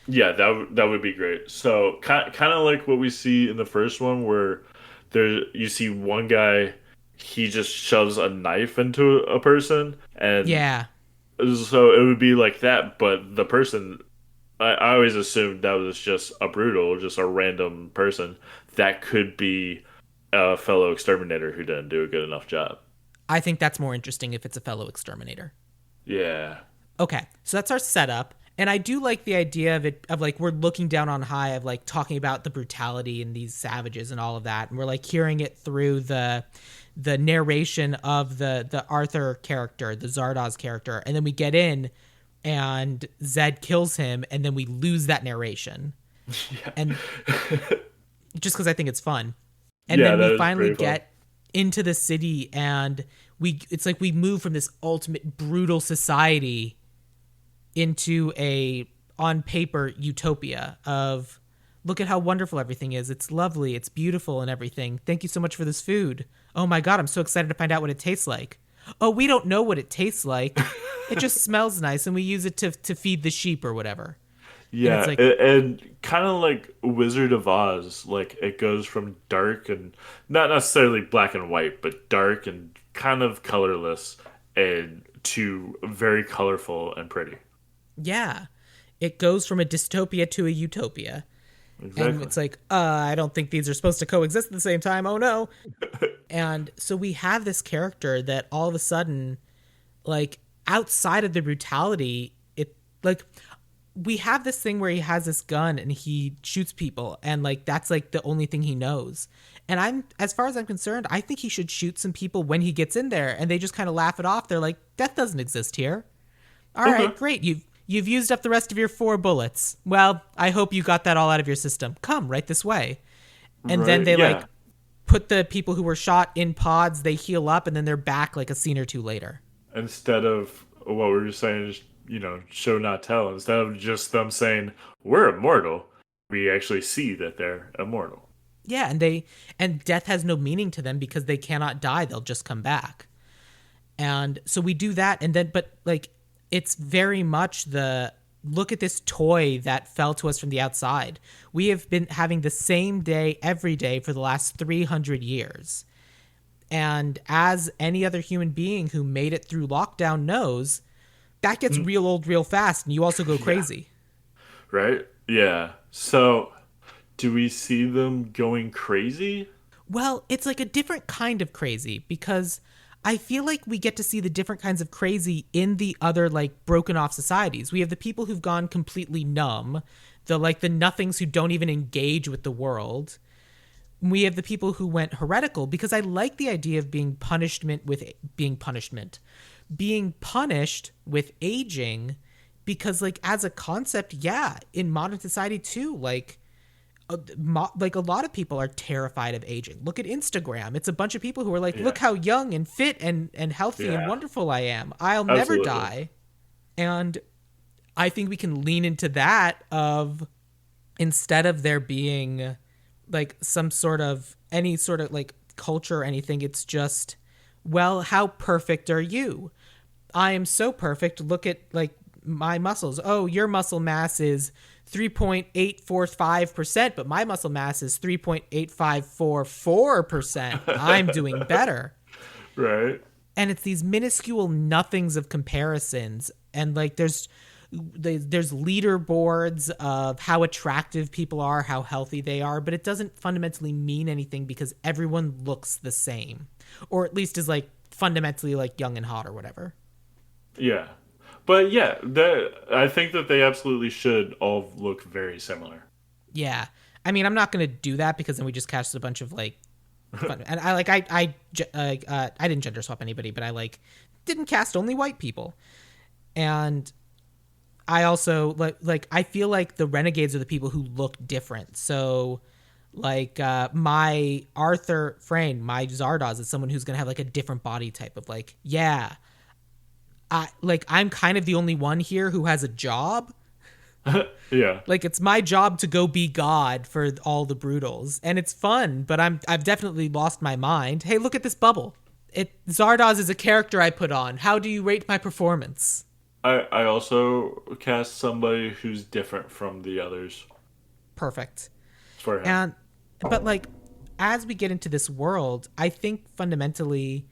Yeah, that would be great. So kind of like what we see in the first one, where there you see one guy, he just shoves a knife into a person, and Yeah. so it would be like that. But the person, I always assumed that was just a brutal, just a random person. That could be a fellow exterminator who didn't do a good enough job. I think that's more interesting if it's a fellow exterminator. Yeah, Okay, so that's our setup. And I do like the idea of it, of like we're looking down on high, of like talking about the brutality and these savages and all of that, and we're like hearing it through the narration of the Arthur character, the Zardoz character, and then we get in and Zed kills him, and then we lose that narration, yeah, and just because I think it's fun, and yeah. then That we is finally pretty fun. get into the city, and it's like we move from this ultimate brutal society into a on paper utopia of look at how wonderful everything is. It's lovely, it's beautiful and everything. Thank you so much for this food. Oh my god, I'm so excited to find out what it tastes like. Oh, we don't know what it tastes like. It just smells nice and we use it to feed the sheep or whatever. And it's Yeah, like, and kind of like Wizard of Oz, like it goes from dark and not necessarily black and white, but dark and kind of colorless and to very colorful and pretty. yeah. It goes from a dystopia to a utopia. And Exactly. it's like, I don't think these are supposed to coexist at the same time. Oh no. And so we have this character that all of a sudden, like, outside of the brutality, it, like, we have this thing where he has this gun and he shoots people, and, like, that's, like, the only thing he knows. And as far as I'm concerned, I think he should shoot some people when he gets in there, and they just kind of laugh it off. They're like, death doesn't exist here. All Okay. right, great. You've used up the rest of your 4 bullets. Well, I hope you got that all out of your system. Come right this way. And then Right. they like Yeah. put the people who were shot in pods, they heal up, and then they're back like a scene or two later. Instead of what we were saying is, show not tell. Instead of just them saying we're immortal, we actually see that they're immortal. Yeah, and death has no meaning to them because they cannot die, they'll just come back. And so we do that, and then but like it's very much the look at this toy that fell to us from the outside. We have been having the same day every day for the last 300 years. And as any other human being who made it through lockdown knows, that gets real old real fast and you also go Yeah. crazy. Right? Yeah. So, do we see them going crazy? Well, it's like a different kind of crazy because I feel like we get to see the different kinds of crazy in the other like broken off societies. We have the people who've gone completely numb, the nothings who don't even engage with the world. We have the people who went heretical because I like the idea of being punished with aging because like as a concept, yeah, in modern society too, like a lot of people are terrified of aging. Look at Instagram. It's a bunch of people who are like, Yeah. look how young and fit and healthy and Yeah. wonderful I am. I'll never Absolutely. die. And I think we can lean into that of instead of there being like some sort of any sort of like culture or anything, it's just, well, how perfect are you? I am so perfect. Look at like my muscles. Oh, your muscle mass is 3.845%, but my muscle mass is 3.8544%. I'm doing better. Right? And it's these minuscule nothings of comparisons. And like there's leaderboards of how attractive people are, how healthy they are, but it doesn't fundamentally mean anything because everyone looks the same, or at least is like fundamentally like young and hot or whatever. Yeah. But yeah, I think that they absolutely should all look very similar. Yeah, I mean, I'm not gonna do that because then we just cast a bunch of like, and I didn't gender swap anybody, but I like didn't cast only white people, and I also like I feel like the renegades are the people who look different. So like my Arthur Frayne, my Zardoz is someone who's gonna have like a different body type of like, yeah, I'm kind of the only one here who has a job. Yeah. Like it's my job to go be God for all the brutals, and it's fun. But I've definitely lost my mind. Hey, look at this bubble. Zardoz is a character I put on. How do you rate my performance? I also cast somebody who's different from the others Perfect. for him. And but like as we get into this world, I think fundamentally,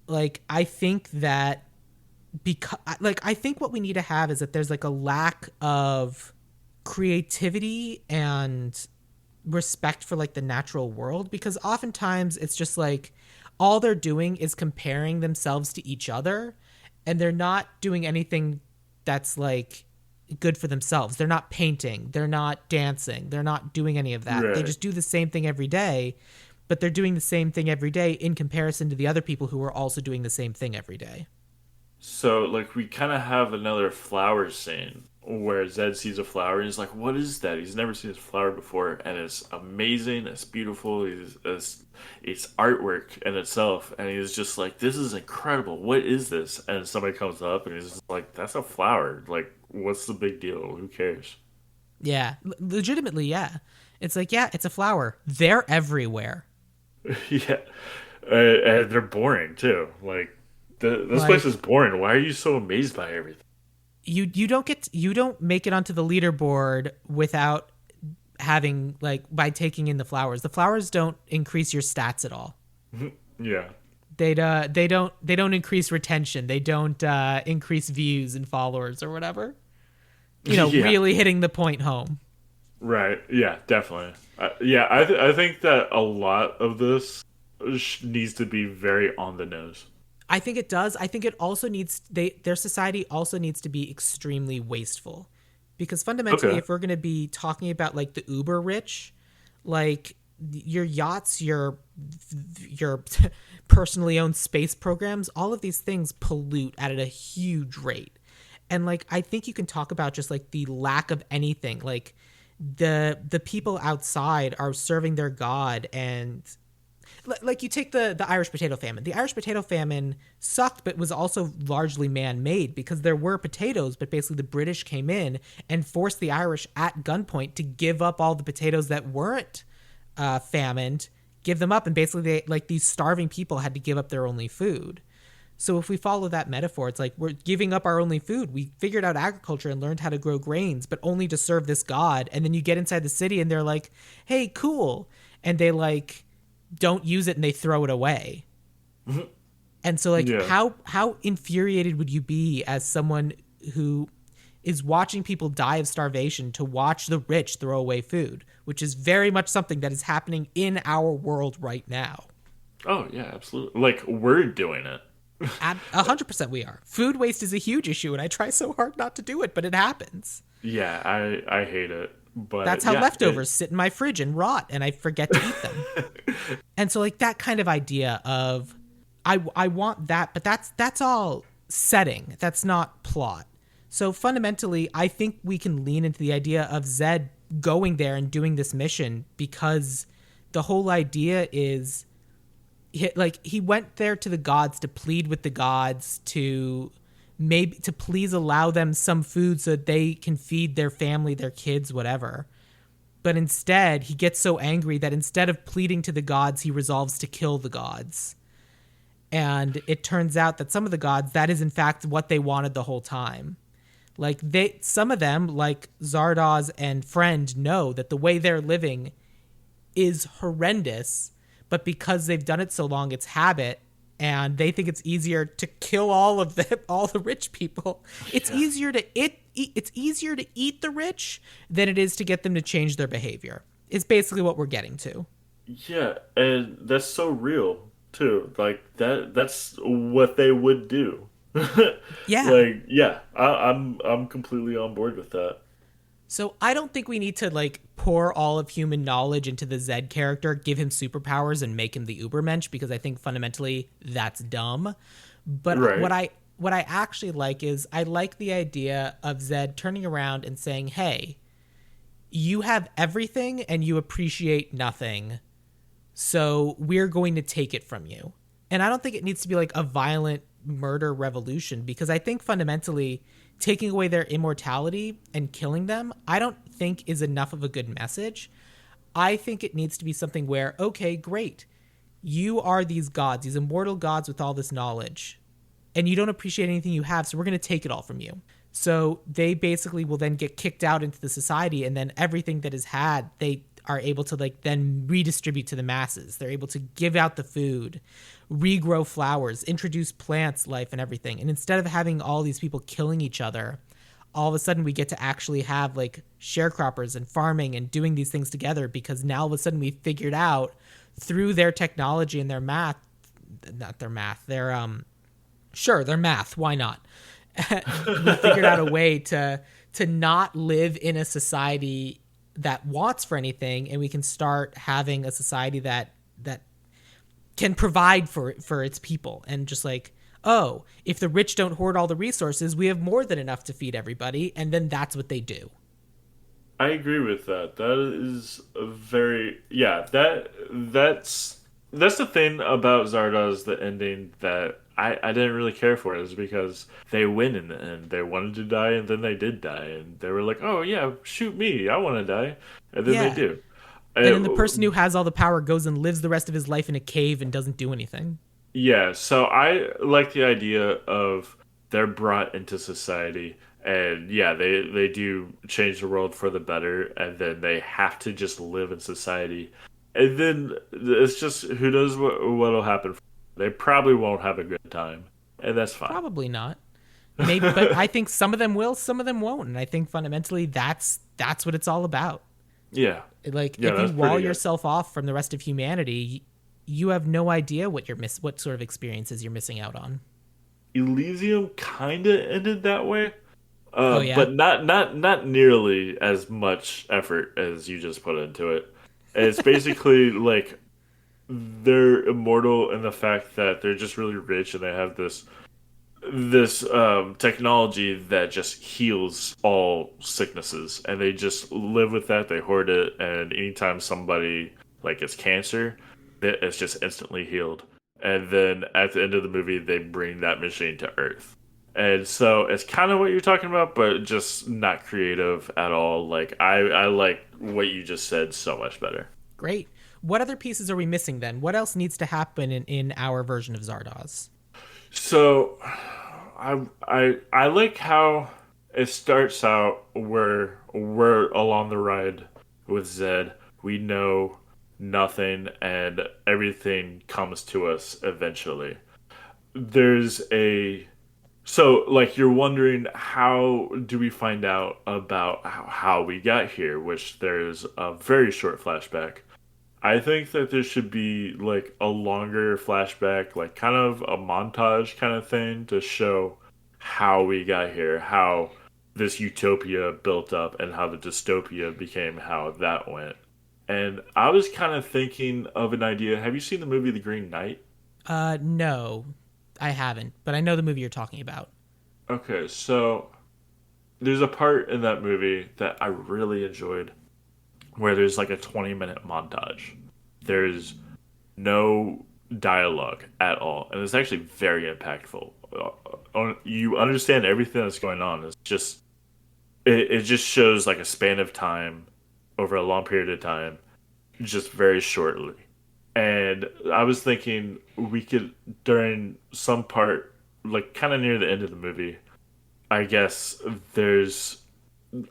like I think that because like I think what we need to have is that there's like a lack of creativity and respect for like the natural world because oftentimes it's just like all they're doing is comparing themselves to each other and they're not doing anything that's like good for themselves. They're not painting, they're not dancing, they're not doing any of that. They Right. just do the same thing every day, but they're doing the same thing every day in comparison to the other people who are also doing the same thing every day. So like we kind of have another flower scene. where Zed sees a flower and he's like, "What is that?" He's never seen this flower before, and it's amazing. It's beautiful. It's artwork in itself, and he's just like, "This is incredible. What is this?" And somebody comes up and he's just like, "That's a flower. Like, what's the big deal? Who cares?" Yeah, legitimately, yeah. It's like, yeah, it's a flower. They're everywhere. Yeah, and they're boring too. Like, this place Like is boring. Why are you so amazed by everything? you don't make it onto the leaderboard without having like by taking in the flowers. The flowers don't increase your stats at all. Yeah, They don't increase retention. They don't increase views and followers or whatever. yeah. Really hitting the point home. Right. Yeah, definitely. Yeah, I think that a lot of this needs to be very on the nose. I think it does. I think it also their society also needs to be extremely wasteful. Because fundamentally, Okay. if we're going to be talking about like the uber rich, like your yachts, your personally owned space programs, all of these things pollute at a huge rate. And like I think you can talk about just like the lack of anything. Like the people outside are serving their god, and like you take the Irish potato famine. The Irish potato famine sucked, but was also largely man-made because there were potatoes, but basically the British came in and forced the Irish at gunpoint to give up all the potatoes that weren't famined, give them up, and basically these starving people had to give up their only food. So if we follow that metaphor, it's like we're giving up our only food. We figured out agriculture and learned how to grow grains, but only to serve this god. And then you get inside the city and they're like, "Hey, cool," and they like don't use it and they throw it away. And so like Yeah. how infuriated would you be as someone who is watching people die of starvation to watch the rich throw away food, which is very much something that is happening in our world right now. Oh, yeah, absolutely. Like, we're doing it. 100% we are. Food waste is a huge issue and I try so hard not to do it, but it happens. Yeah, I hate it. That's But how yeah, leftovers sit in my fridge and rot and I forget to eat them. And so like that kind of idea of I want that, but that's all setting. That's not plot. So fundamentally, I think we can lean into the idea of Zed going there and doing this mission because the whole idea is he went there to the gods to plead with the gods to maybe to please allow them some food so that they can feed their family, their kids, whatever. But instead, he gets so angry that instead of pleading to the gods, he resolves to kill the gods. And it turns out that some of the gods, that is in fact what they wanted the whole time. Like some of them, like Zardoz and Friend, know that the way they're living is horrendous, but because they've done it so long, it's habit, and they think it's easier to kill all of them, all the rich people. It's yeah. easier to it's easier to eat the rich than it is to get them to change their behavior. Is basically what we're getting to. Yeah, and that's so real too. Like that's what they would do. Yeah. Like, yeah, I'm completely on board with that. So I don't think we need to like pour all of human knowledge into the Zed character, give him superpowers, and make him the Ubermensch because I think fundamentally that's dumb. But Right. what I actually like is I like the idea of Zed turning around and saying, "Hey, you have everything and you appreciate nothing, so we're going to take it from you." And I don't think it needs to be like a violent murder revolution because I think fundamentally taking away their immortality and killing them, I don't think is enough of a good message. I think it needs to be something where, okay, great. You are these gods, these immortal gods with all this knowledge, and you don't appreciate anything you have, so we're going to take it all from you. So they basically will then get kicked out into the society, and then everything that is had, they are able to like then redistribute to the masses. They're able to give out the food, regrow flowers, introduce plants, life, and everything. And instead of having all these people killing each other, all of a sudden we get to actually have like sharecroppers and farming and doing these things together because now all of a sudden we've figured out through their technology and their math, not their math, their math, why not? We figured out a way to not live in a society that wants for anything, and we can start having a society that can provide for its people. And just like oh, if the rich don't hoard all the resources, we have more than enough to feed everybody, and then that's what they do. I agree with that. That is a very yeah. That's the thing about Zardoz, the ending that I didn't really care for, is because they win in the end. They wanted to die, and then they did die, and they were like, "Oh yeah, shoot me, I want to die," and then they Yeah. do. And then the person And, who has all the power goes and lives the rest of his life in a cave and doesn't do anything. yeah, so I like the idea of they're brought into society, and yeah, they do change the world for the better, and then they have to just live in society, and then it's just who knows what'll happen. They probably won't have a good time, and that's fine. Probably not. Maybe, but I think some of them will, some of them won't, and I think fundamentally that's what it's all about. Yeah, Like yeah, if you that's wall pretty good. yourself off from the rest of humanity, you have no idea what sort of experiences you're missing out on. Elysium kind of ended that way, Oh yeah. but not nearly as much effort as you just put into it. It's basically like they're immortal in the fact that they're just really rich and they have this technology that just heals all sicknesses, and they just live with that. They hoard it, and anytime somebody like gets cancer, it's just instantly healed. And then at the end of the movie, they bring that machine to Earth. And so it's kind of what you're talking about, but just not creative at all. Like I like what you just said so much better. Great. What other pieces are we missing then? What else needs to happen in our version of Zardoz? So I like how it starts out where we're along the ride with Zed. We know nothing and everything comes to us eventually. There's a so like you're wondering how do we find out about how we got here, which there's a very short flashback. I think that there should be like a longer flashback, like kind of a montage kind of thing to show how we got here, how this utopia built up, and how the dystopia became how that went. And I was kind of thinking of an idea. Have you seen the movie The Green Knight? No, I haven't, but I know the movie you're talking about. Okay, so there's a part in that movie that I really enjoyed where there's like a 20-minute montage. There's no dialogue at all, and it's actually very impactful. You understand everything that's going on. It's just it just shows like a span of time over a long period of time, just very shortly. And I was thinking we could during some part, like kind of near the end of the movie, I guess there's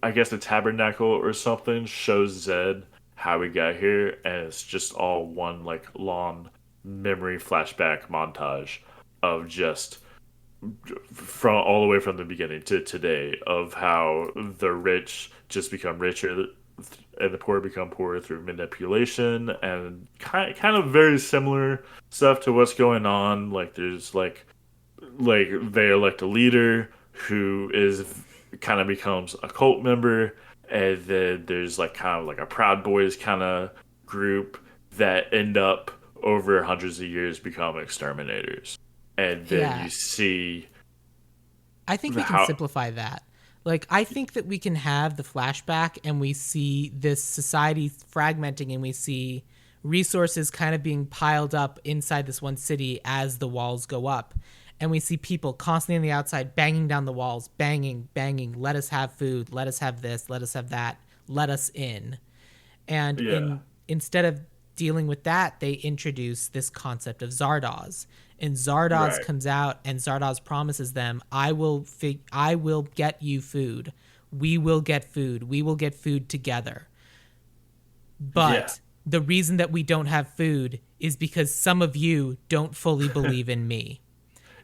I guess the tabernacle or something shows Zed how we got here, and it's just all one like long memory flashback montage of just from all the way from the beginning to today of how the rich just become richer and the poor become poorer through manipulation and kind of very similar stuff to what's going on. Like there's like they elect a leader who is kind of becomes a cult member, and then there's like kind of like a Proud Boys kind of group that end up over hundreds of years become exterminators, and then Yeah, you see I think we can how simplify that. Like, I think that we can have the flashback and we see this society fragmenting and we see resources kind of being piled up inside this one city as the walls go up. And we see people constantly on the outside banging down the walls, banging, banging, let us have food, let us have this, let us have that, let us in. And yeah, instead of dealing with that, they introduce this concept of Zardoz. And Zardoz right, comes out and Zardoz promises them, I will get you food. We will get food. We will get food together. yeah, But the reason that we don't have food is because some of you don't fully believe in me.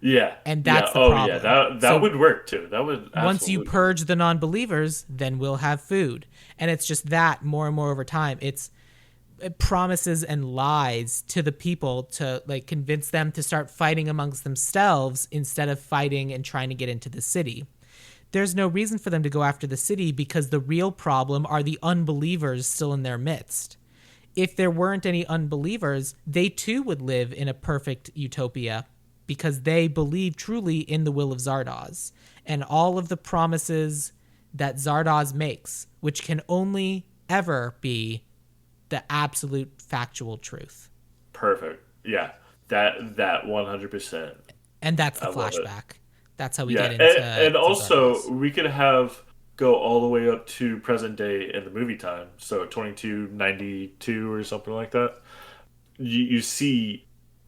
yeah, And yeah. that's the Oh yeah, problem. that So would work too. That would once you absolutely purge the non-believers, then we'll have food. And it's just that more and more over time. It promises and lies to the people to like convince them to start fighting amongst themselves instead of fighting and trying to get into the city. There's no reason for them to go after the city because the real problem are the unbelievers still in their midst. If there weren't any unbelievers, they too would live in a perfect utopia because they believe truly in the will of Zardoz and all of the promises that Zardoz makes, which can only ever be the absolute factual truth. Perfect. Yeah. That 100%. And that's the I love it. flashback. That's how we Yeah, get into and to also Zardoz. we could have go all the way up to present day in the movie time, so 2292 or something like that. You see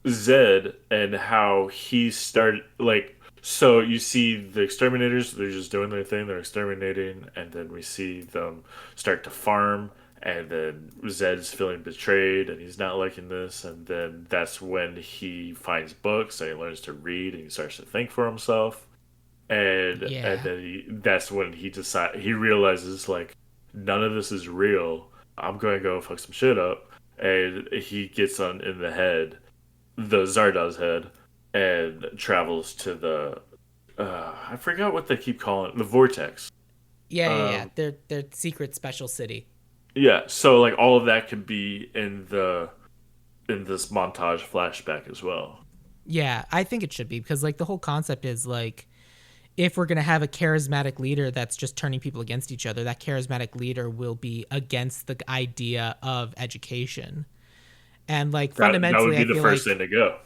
Zed and how he started, like, so you see the exterminators, they're just doing their thing, they're exterminating, and then we see them start to farm, and then Zed's feeling betrayed and he's not liking this, and then that's when he finds books and he learns to read and he starts to think for himself, and Yeah. then that's when he realizes, like, none of this is real. I'm going to go fuck some shit up, and he gets on in the head, the Zardoz head, and travels to the I forgot what they keep calling it, the vortex. Yeah. Um, Their secret special city. yeah, so like all of that could be in this montage flashback as well. Yeah, I think it should be because like the whole concept is like if we're going to have a charismatic leader that's just turning people against each other, that charismatic leader will be against the idea of education. And like That would fundamentally, be I the feel first like thing to go.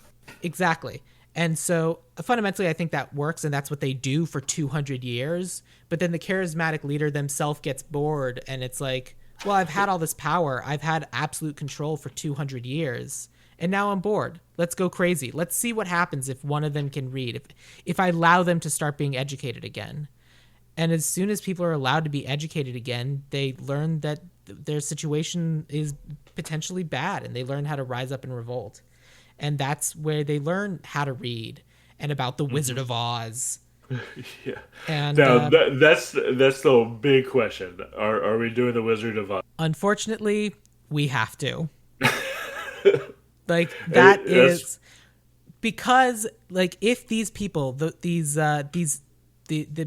exactly. And so fundamentally, I think that works and that's what they do for 200 years. But then the charismatic leader themselves gets bored and it's like, well, I've had all this power. I've had absolute control for 200 years. And now I'm bored. Let's go crazy. Let's see what happens if one of them can read. If I allow them to start being educated again. And as soon as people are allowed to be educated again, they learn that their situation is potentially bad and they learn how to rise up and revolt. And that's where they learn how to read and about the Wizard Hmm. of Oz. Yeah. And Now that's the big question. Are we doing the Wizard of Oz? unfortunately, we have to. Like that That's is because like if these people, the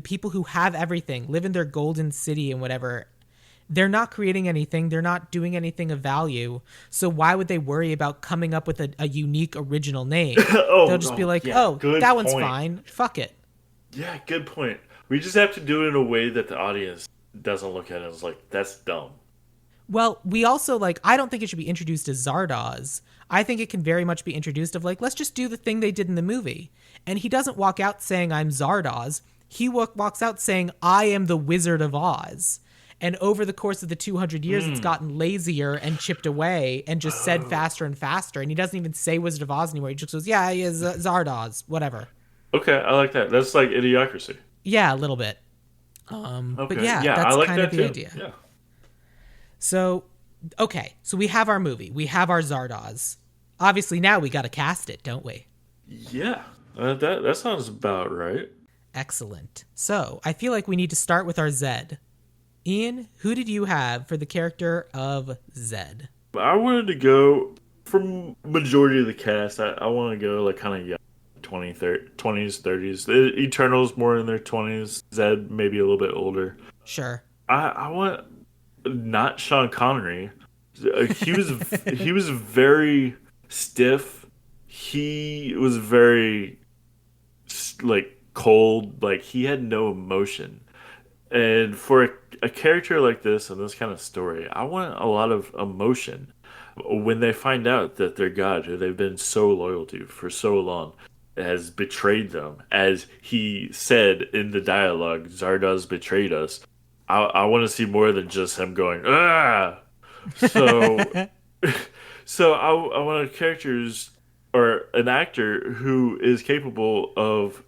people who have everything live in their golden city and whatever, they're not creating anything, they're not doing anything of value, so why would they worry about coming up with a unique original name? They'll just be oh like, yeah, oh, good that one's point. fine, fuck it. Yeah, good point. We just have to do it in a way that the audience doesn't look at it as like that's dumb. Well, we also like I don't think it should be introduced as Zardoz. I think it can very much be introduced of like let's just do the thing they did in the movie. And he doesn't walk out saying I'm Zardoz. He walks out saying I am the Wizard of Oz. And over the course of the 200 years, it's Mm. gotten lazier and chipped away and just said Oh. faster and faster. And he doesn't even say Wizard of Oz anymore. He just goes, yeah, he is Zardoz, whatever. Okay, I like that. That's like idiocracy. Yeah, a little bit. But Okay, yeah, yeah, I that's like kind of that the too. idea. Yeah, So, okay, so we have our movie. We have our Zardoz. Obviously, now we got to cast it, don't we? yeah. That sounds about right. Excellent. So, I feel like we need to start with our Zed. Ian, who did you have for the character of Zed? I wanted to go from majority of the cast. I want to go like kind of young, 20s, 30s. The Eternals more in their 20s. Zed maybe a little bit older. Sure. I want not Sean Connery. He was he was very stiff. He was very like cold. Like he had no emotion. And for a character like this and this kind of story, I want a lot of emotion when they find out that their god, who they've been so loyal to for so long, has betrayed them. As he said in the dialogue, Zardoz betrayed us. I want to see more than just him going, ah! So, so I want a characters or an actor who is capable of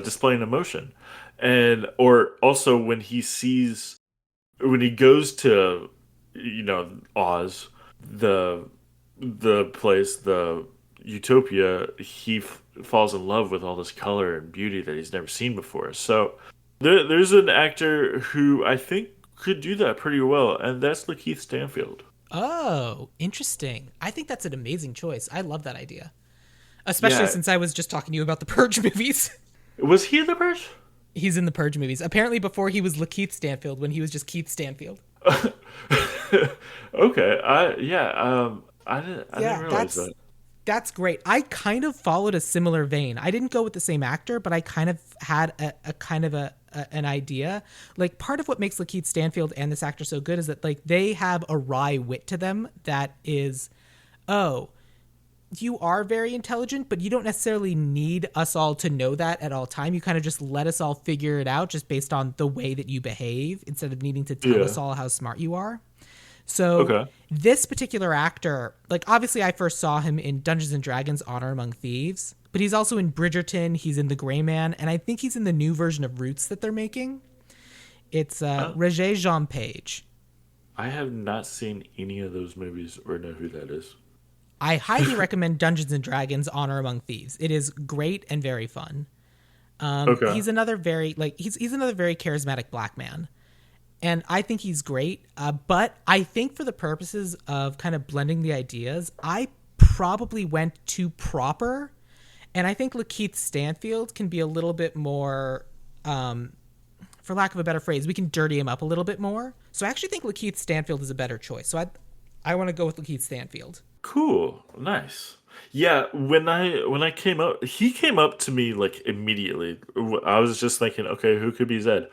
displaying emotion, and or also when he goes to Oz, the place, the utopia, he falls in love with all this color and beauty that he's never seen before. So there's an actor who I think could do that pretty well, and that's Lakeith Stanfield. Oh, interesting. I think that's an amazing choice. I love that idea. Especially Yeah, since I was just talking to you about the Purge movies. was he in the Purge? He's in the Purge movies. Apparently before he was Lakeith Stanfield when he was just Keith Stanfield. Okay, I didn't Yeah, realize that's that. That's great. I kind of followed a similar vein. I didn't go with the same actor, but I kind of had a kind of an idea. Like, part of what makes Lakeith Stanfield and this actor so good is that, like, they have a wry wit to them that is, oh, you are very intelligent, but you don't necessarily need us all to know that at all time. You kind of just let us all figure it out just based on the way that you behave instead of needing to tell us all how smart you are. So this particular actor, like, obviously I first saw him in Dungeons and Dragons Honor Among Thieves, but he's also in Bridgerton, he's in The Gray Man, and I think he's in the new version of Roots that they're making. It's Regé Jean Page. I have not seen any of those movies or know who that is. I highly recommend Dungeons and Dragons Honor Among Thieves. It is great and very fun. He's another very he's another very charismatic black man. And I think he's great. But I think for the purposes of kind of blending the ideas, I probably went too proper. And I think Lakeith Stanfield can be a little bit more, for lack of a better phrase, we can dirty him up a little bit more. So I actually think Lakeith Stanfield is a better choice. So I want to go with Lakeith Stanfield. Cool. Nice. Yeah, when I came up, he came up to me like immediately. I was just thinking, okay, who could be Zed?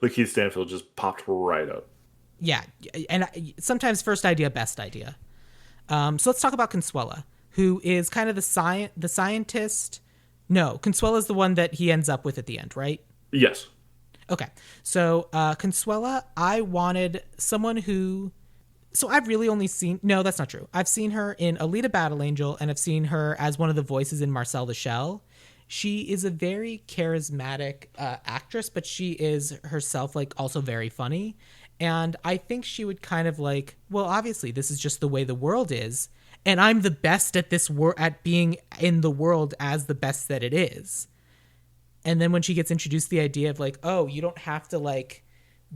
Lakeith Stanfield just popped right up. Yeah, and sometimes first idea, best idea. So let's talk about Consuela, who is kind of the scientist. No, Consuela is the one that he ends up with at the end, right? Yes. Okay, so Consuela, I wanted someone who... So I've really only seen... No, that's not true. I've seen her in Alita Battle Angel, and I've seen her as one of the voices in Marcel the Shell. She is a very charismatic actress, but she is herself, like, also very funny. And I think she would kind of like, well, obviously, this is just the way the world is, and I'm the best at this at being in the world as the best that it is. And then when she gets introduced to the idea of like, oh, you don't have to like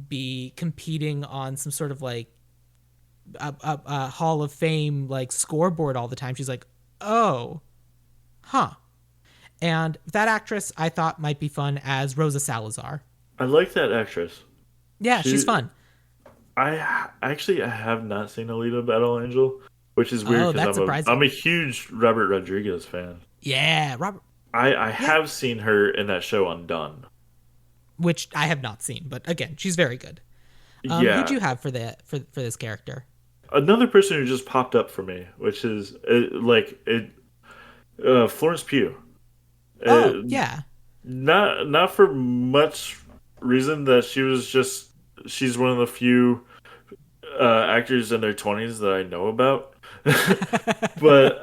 be competing on some sort of like a Hall of Fame like scoreboard all the time, she's like, oh, huh. And that actress I thought might be fun as Rosa Salazar. I like that actress. Yeah, she's fun. I have not seen Alita Battle Angel, which is weird because I'm a huge Robert Rodriguez fan. Yeah, Robert. I have seen her in that show Undone, which I have not seen, but again, she's very good. Who'd you have for this character? Another person who just popped up for me, which is Florence Pugh. Yeah. Not for much reason that she's one of the few actors in their 20s that I know about. But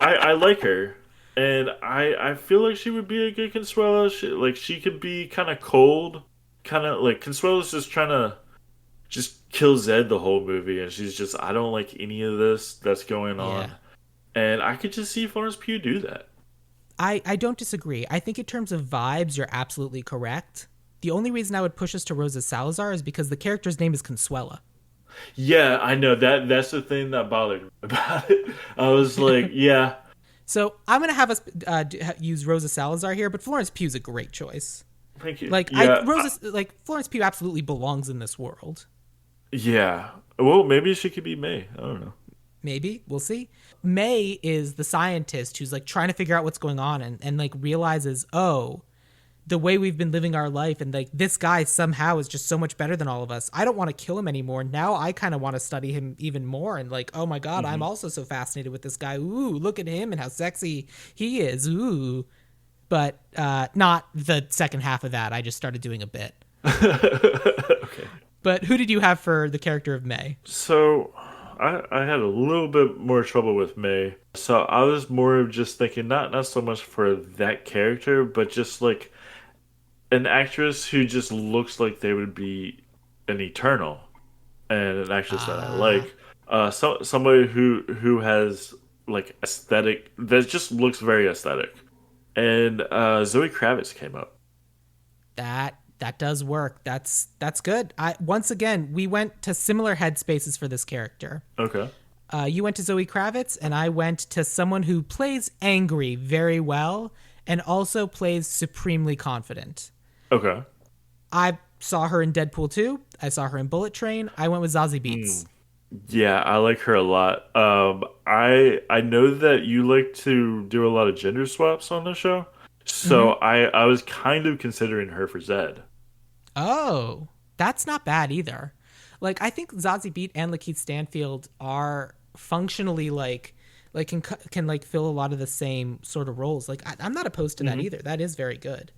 I like her, and I feel like she would be a good Consuela. She could be kind of cold, kind of like Consuela's just trying to just kill Zed the whole movie, and she's just, I don't like any of this that's going on. And I could just see Florence Pugh do that. I don't disagree. I think in terms of vibes, you're absolutely correct. The only reason I would push us to Rosa Salazar is because the character's name is Consuela. Yeah, I know. That's the thing that bothered me about it. I was like, yeah. So I'm going to have us use Rosa Salazar here, but Florence Pugh's a great choice. Thank you. Like, Florence Pugh absolutely belongs in this world. Yeah. Well, maybe she could be May. I don't know. Maybe. We'll see. May is the scientist who's like trying to figure out what's going on and like realizes, oh, the way we've been living our life and like this guy somehow is just so much better than all of us. I don't want to kill him anymore. Now I kind of want to study him even more and like, oh my God, I'm also so fascinated with this guy. Ooh, look at him and how sexy he is. Ooh. But not the second half of that. I just started doing a bit. Okay. But who did you have for the character of May? So I had a little bit more trouble with May. So I was more of just thinking not so much for that character, but just like an actress who just looks like they would be an Eternal, and an actress that I like. Somebody who has like aesthetic that just looks very aesthetic. And Zoe Kravitz came up. That does work. That's good. Once again, we went to similar headspaces for this character. Okay. You went to Zoe Kravitz, and I went to someone who plays angry very well and also plays supremely confident. Okay. I saw her in Deadpool 2. I saw her in Bullet Train. I went with Zazie Beetz. Yeah, I like her a lot. I know that you like to do a lot of gender swaps on the show, so Hmm. I was kind of considering her for Zed. Oh, that's not bad either. Like I think Zazie Beetz and Lakeith Stanfield are functionally like can like fill a lot of the same sort of roles. Like I'm not opposed to that Hmm. either. That is very good.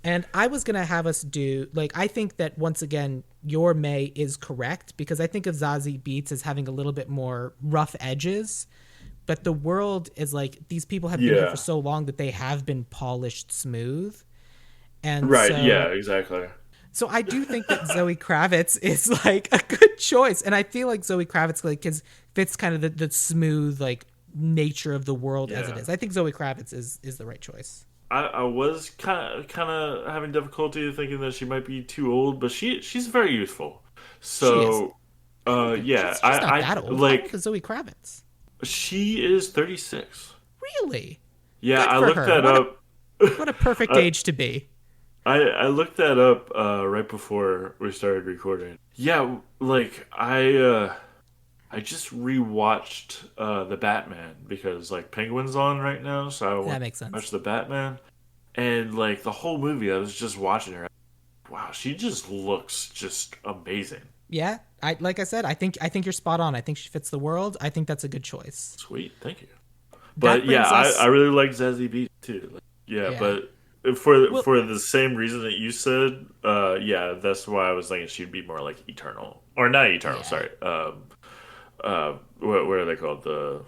And I was gonna have us do like I think that once again your May is correct because I think of Zazie Beetz as having a little bit more rough edges, but the world is like these people have been here for Yeah. so long that they have been polished smooth, and Right. Yeah. so Exactly. I do think that Zoe Kravitz is like a good choice, and I feel like Zoe Kravitz like fits kind of the smooth like nature of the world as it Yeah. is. I think Zoe Kravitz is the right choice. I was kind of having difficulty thinking that she might be too old, but she's very youthful. She is. So, I don't think yeah, she's not I that old. How old like is Zoe Kravitz? she is 36. Really? Yeah, Good I for looked her. that up. What a perfect I, age to be. I looked that up right before we started recording. Yeah, like I just rewatched the Batman because like Penguin's on right now, so I That want to makes sense. watch the Batman. And like the whole movie, I was just watching her. Wow, she just looks just amazing. Yeah, I like I said, I think you're spot on. I think she fits the world. I think that's a good choice. Sweet, thank you. That But yeah, brings I us really like Zazie Beetz too. Like, yeah, yeah. but for Well, the same reason that you said, yeah, that's why I was thinking she'd be more like Eternal or not Eternal. yeah. Sorry, what are they called? Uh,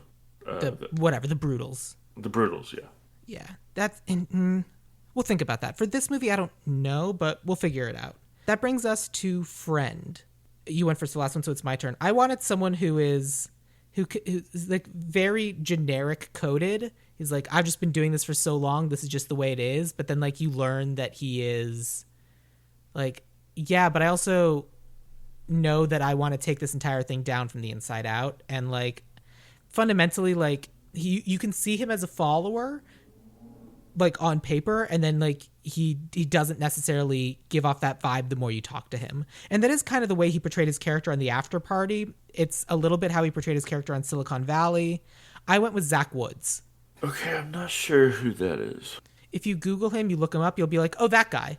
The the whatever, the Brutals. the Brutals. Yeah. Yeah. That's we'll think about that. For this movie I don't know, but we'll figure it out. That brings us to Friend. You went first the last one, so it's my turn. I wanted someone who's like very generic coded. He's like, I've just been doing this for so long. This is just the way it is. But then like you learn that he is like, yeah, but I also know that I want to take this entire thing down from the inside out. And like fundamentally, like you can see him as a follower, like on paper, and then like he doesn't necessarily give off that vibe the more you talk to him, and that is kind of the way he portrayed his character on The After Party. It's a little bit how he portrayed his character on Silicon Valley. I went with Zach Woods. Okay, I'm not sure who that is. If you Google him, you look him up, you'll be like, oh, that guy.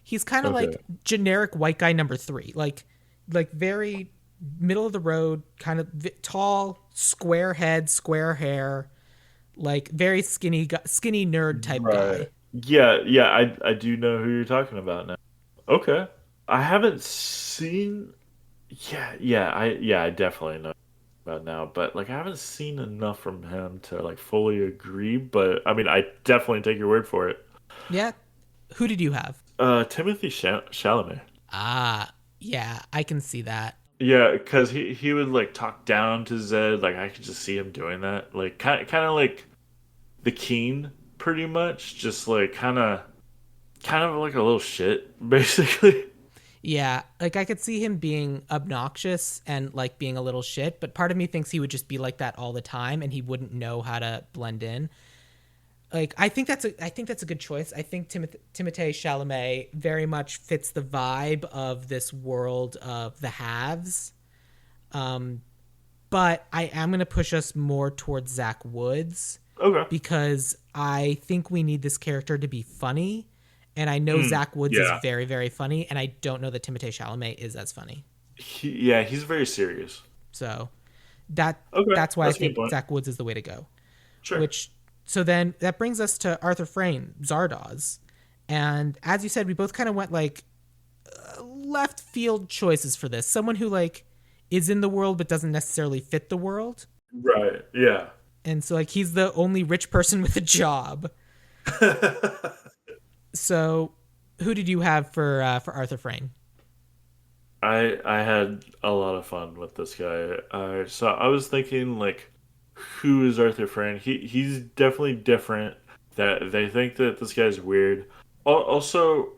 He's kind of Okay. like generic white guy number three, like very middle of the road, kind of tall, square head, square hair, like very skinny nerd type Right. guy. Yeah, yeah, I do know who you're talking about now. Okay. I haven't seen I definitely know about now, but like I haven't seen enough from him to like fully agree, but I mean I definitely take your word for it. Yeah. Who did you have? Timothy Chalamet. Ah, yeah, I can see that. Yeah, because he would like talk down to Zed, like I could just see him doing that. Like kind of like the Keen pretty much, just like kind of like a little shit, basically. Yeah, like I could see him being obnoxious and like being a little shit, but part of me thinks he would just be like that all the time and he wouldn't know how to blend in. Like I think that's a good choice. I think Timothée Chalamet very much fits the vibe of this world of the haves. Um, but I am going to push us more towards Zach Woods Okay. because I think we need this character to be funny. And I know Zach Woods is Yeah. very, very funny, and I don't know that Timothée Chalamet is as funny. Yeah, he's very serious. So Okay, that's why I that's a good think point. Zach Woods is the way to go. Sure. Which so then that brings us to Arthur Frayne, Zardoz. And as you said, we both kind of went like left field choices for this. Someone who like is in the world but doesn't necessarily fit the world. Right. Yeah. And so like he's the only rich person with a job. So who did you have for Arthur Frayne? I had a lot of fun with this guy. So I was thinking like, who is Arthur Frank? He's definitely different. That they think that this guy's weird. Also,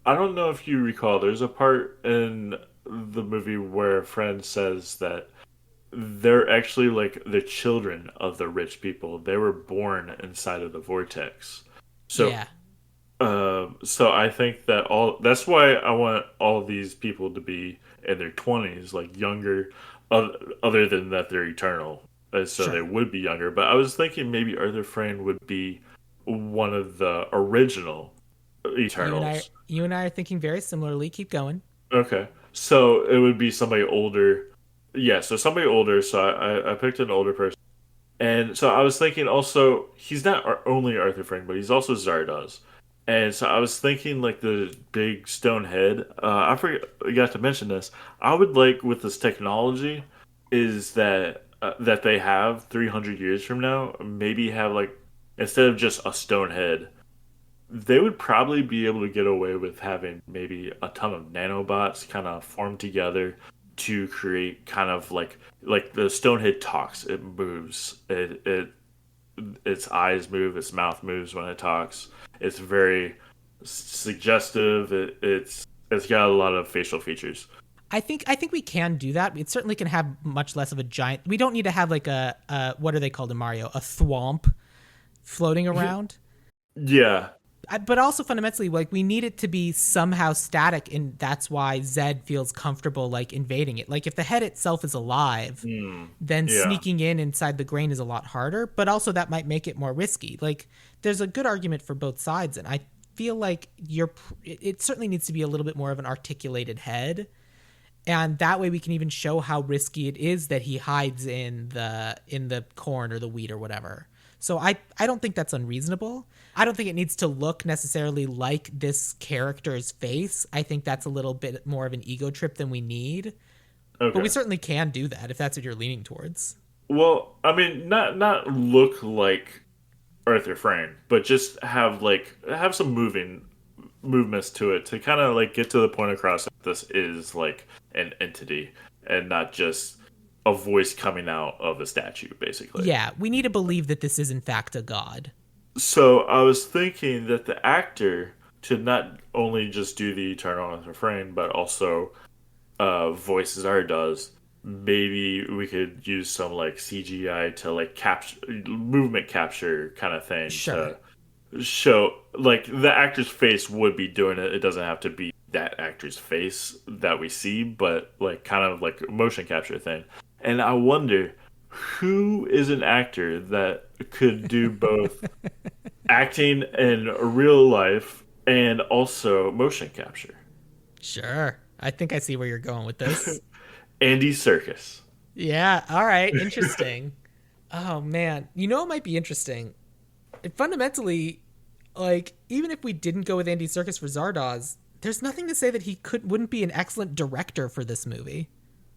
I don't know if you recall. There's a part in the movie where a friend says that they're actually like the children of the rich people. They were born inside of the vortex. So Yeah. so I think that all that's why I want all these people to be in their 20s, like younger. other than that they're eternal, so they Sure. would be younger. But I was thinking maybe Arthur Frayne would be one of the original Eternals. You and I are thinking very similarly. Keep going. Okay, so it would be somebody older. Yeah, so somebody older. So I picked an older person. And so I was thinking also, he's not only Arthur Frayne, but he's also Zardoz. And so I was thinking like the big stone head. I forgot to mention this. I would like with this technology is that they have 300 years from now, maybe have like instead of just a stone head, they would probably be able to get away with having maybe a ton of nanobots kind of formed together to create kind of like the stonehead talks. It moves. Its eyes move. Its mouth moves when it talks. It's very suggestive. It's got a lot of facial features. I think we can do that. It certainly can have much less of a giant. We don't need to have like a what are they called in Mario? A thwomp floating around. Yeah. But also fundamentally, like we need it to be somehow static, and that's why Zed feels comfortable like invading it. Like if the head itself is alive, then Yeah. sneaking in inside the grain is a lot harder. But also that might make it more risky. Like there's a good argument for both sides, and I feel like it certainly needs to be a little bit more of an articulated head, and that way we can even show how risky it is that he hides in the corn or the wheat or whatever. So I don't think that's unreasonable. I don't think it needs to look necessarily like this character's face. I think that's a little bit more of an ego trip than we need. But we Okay. certainly can do that if that's what you're leaning towards. Well, I mean, not look like Arthur Frayne, but just have some movements to it to kind of like get to the point across that this is like an entity and not just a voice coming out of a statue, basically. Yeah, we need to believe that this is in fact a god. So I was thinking that the actor to not only just do the eternal refrain, but also voice Zardoz. Maybe we could use some like CGI to like capture movement capture kind of thing Sure. to show like the actor's face would be doing it. It doesn't have to be that actor's face that we see, but like kind of like a motion capture thing. And I wonder who is an actor that could do both acting in real life and also motion capture. Sure. I think I see where you're going with this. Andy Serkis. Yeah, all right, interesting. Oh man, you know it might be interesting. Fundamentally, like even if we didn't go with Andy Serkis for Zardoz, there's nothing to say that he wouldn't be an excellent director for this movie.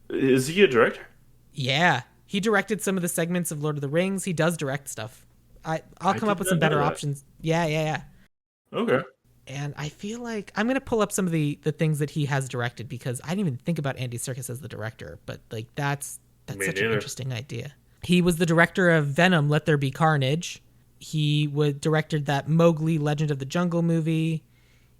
Is he a director? Yeah, he directed some of the segments of Lord of the Rings. He does direct stuff. I'll I come up did with not some know better that. options. Yeah, yeah, yeah. Okay. And I feel like I'm gonna pull up some of the things that he has directed because I didn't even think about Andy Serkis as the director, but like that's Me such an neither. interesting idea. He was the director of Venom: Let There Be Carnage. He would directed that Mowgli: Legend of the Jungle movie.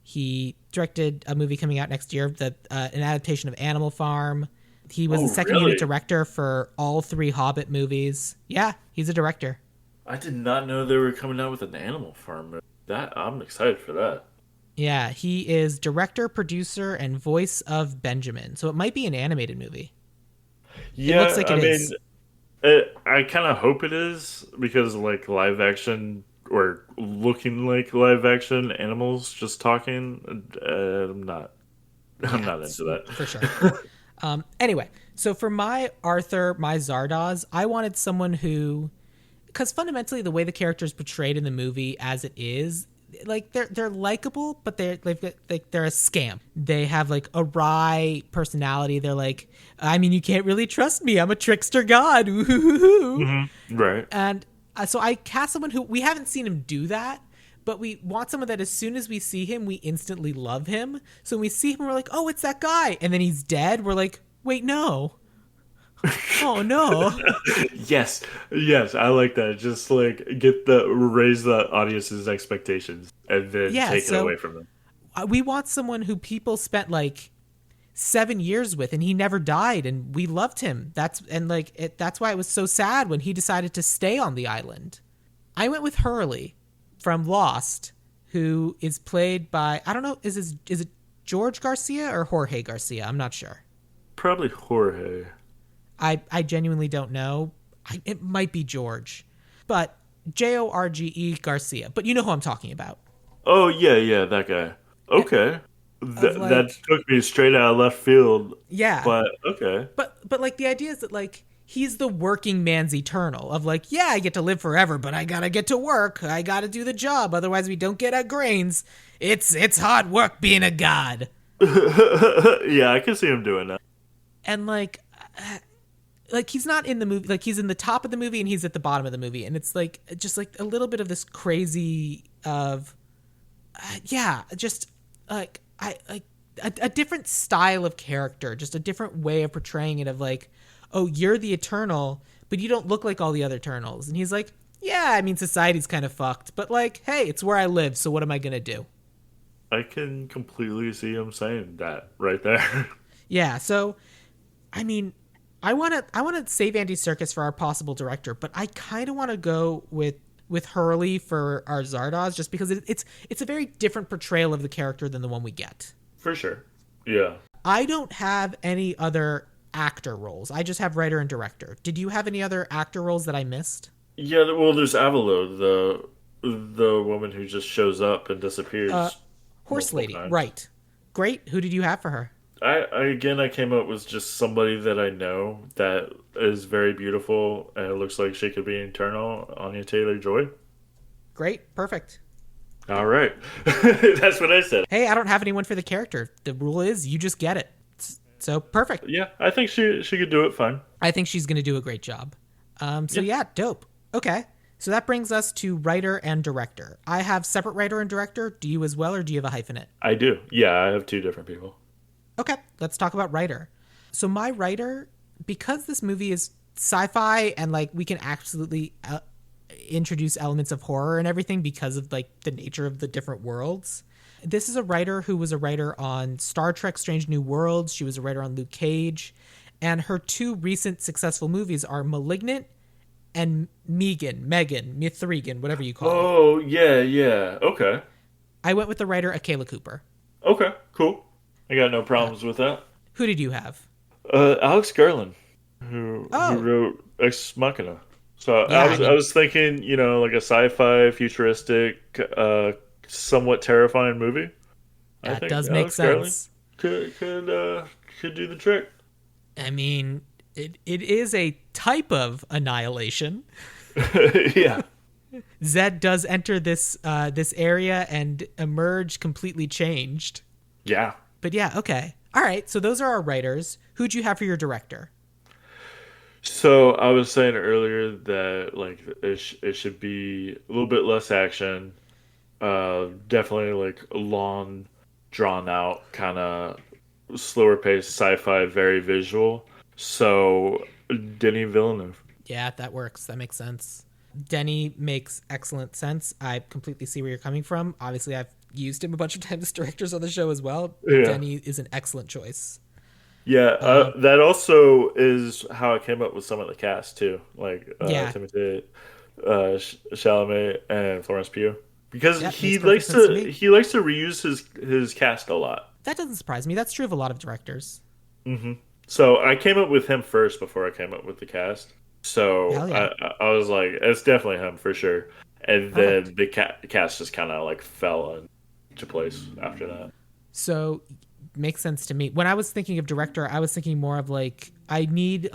He directed a movie coming out next year, an adaptation of Animal Farm. He was the Oh, second unit really? director for all three Hobbit movies. Yeah, he's a director. I did not know they were coming out with an Animal Farm movie. That I'm excited for that. Yeah, he is director, producer, and voice of Benjamin. So it might be an animated movie. It looks Yeah, like I it mean, is. I kind of hope it is because like live action or looking like live action animals just talking. I'm not. I'm Yeah, not into that. for sure. Anyway, so for my Arthur, my Zardoz, I wanted someone who, because fundamentally the way the character is portrayed in the movie as it is, like they're likable, but they're a scam. They have like a wry personality. They're like, I mean, you can't really trust me. I'm a trickster god. Ooh. Right. And so I cast someone who we haven't seen him do that, but we want someone that as soon as we see him, we instantly love him. So when we see him, we're like, oh, it's that guy. And then he's dead. We're like, wait, no. Oh, no. Yes, yes, I like that. Just like raise the audience's expectations and then Yeah, take it so away from them. we want someone who people spent like 7 years with and he never died and we loved him. That's why it was so sad when he decided to stay on the island. I went with Hurley from Lost, who is played by, I don't know, is it George Garcia or Jorge Garcia? I'm not sure. Probably Jorge. I genuinely don't know. It might be George, but Jorge Garcia. But you know who I'm talking about. Oh yeah, yeah, that guy. Eh, Okay, Of that like, took me straight out of left field, yeah, but okay. but like the idea is that like he's the working man's eternal of like, yeah, I get to live forever, but I gotta get to work. I gotta do the job, otherwise we don't get our grains. It's hard work being a god. Yeah, I can see him doing that. And like he's not in the movie, like he's in the top of the movie and he's at the bottom of the movie, and it's like just like a little bit of this crazy of yeah, just like I like a different style of character, just a different way of portraying it of like, oh, you're the eternal, but you don't look like all the other eternals. And he's like, yeah, I mean society's kind of fucked, but like, hey, it's where I live, so what am I gonna do? I can completely see him saying that right there. Yeah, so I mean, I want to save Andy Serkis for our possible director, but I kind of want to go with Hurley for our Zardoz just because it's a very different portrayal of the character than the one we get. For sure. Yeah. I don't have any other actor roles. I just have writer and director. Did you have any other actor roles that I missed? Yeah, well, there's Avalo, the woman who just shows up and Uh, disappears Horse multiple Lady, times. right? Great. Who did you have for her? I came up with just somebody that I know that is very beautiful and it looks like she could be eternal. Anya Taylor Joy. Great. Perfect. All right, that's what I said. Hey, I don't have anyone for the character. The rule is you just get it. So perfect. Yeah, I think she could do it fine. I think she's going to do a great job. So yeah, dope. Okay. So that brings us to writer and director. I have separate writer and director. Do you as well, or do you have a hyphenate? I do. Yeah, I have two different people. Okay, let's talk about writer. So my writer, because this movie is sci-fi and like we can absolutely introduce elements of horror and everything because of like the nature of the different worlds. This is a writer who was a writer on Star Trek Strange New Worlds. She was a writer on Luke Cage. And her two recent successful movies are Malignant and Mithrigan, whatever you call it. Oh, yeah, yeah. Okay. I went with the writer Akela Cooper. Okay, cool. I got no problems with that. Who did you have? Alex Garland, who Oh, wrote Ex Machina. So yeah, I I mean, was thinking, like a sci-fi, futuristic, somewhat terrifying movie. I that think does make Alex Garland sense. could do the trick. I mean, it is a type of annihilation. Yeah, Zed does enter this area and emerge completely changed. yeah. But yeah, okay. All right, so those are our writers. Who'd you have for your director? So I was saying earlier that like it should be a little bit less action, definitely like long, drawn out, kind of slower paced sci-fi, very visual. So Denis Villeneuve. Yeah, that works. That makes sense. Denny makes excellent sense. I completely see where you're coming from. Obviously, I've used him a bunch of times as directors on the show as well. Yeah. Denny is an excellent choice. Yeah, Um, that also is how I came up with some of the cast too, like yeah, Timothée Chalamet and Florence Pugh, because that makes perfect sense to me. he likes to reuse his cast a lot. That doesn't surprise me. That's true of a lot of directors. hmm So I came up with him first before I came up with the cast. So Hell yeah. I was like, it's definitely him for sure. And Perfect. then the cast just kind of like fell into place after that. So makes sense to me. When I was thinking of director, I was thinking more of like I need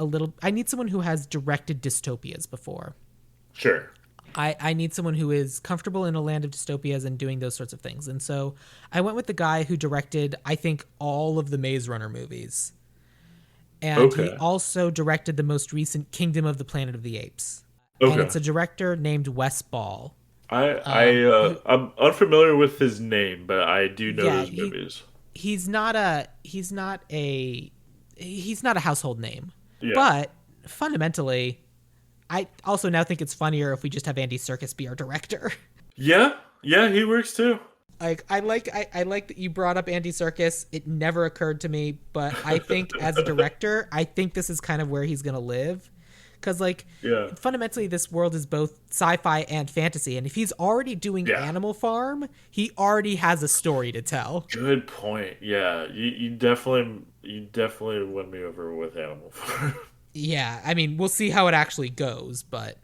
someone who has directed dystopias before. Sure. I need someone who is comfortable in a land of dystopias and doing those sorts of things. And so I went with the guy who directed, I think, all of the Maze Runner movies. And he Okay. also directed the most recent Kingdom of the Planet of the Apes. And Okay. it's a director named Wes Ball. I'm unfamiliar with his name, but I do know Yeah, his movies. he's not a household name. Yeah. But fundamentally, I also now think it's funnier if we just have Andy Serkis be our director. Yeah. Yeah, he works too. Like I like that you brought up Andy Serkis. It never occurred to me, but I think as a director, I think this is kind of where he's gonna live, because like Yeah. fundamentally, this world is both sci-fi and fantasy, and if he's already doing Yeah. Animal Farm, he already has a story to tell. Good point. Yeah. You definitely won me over with Animal Farm. Yeah, I mean, we'll see how it actually goes, but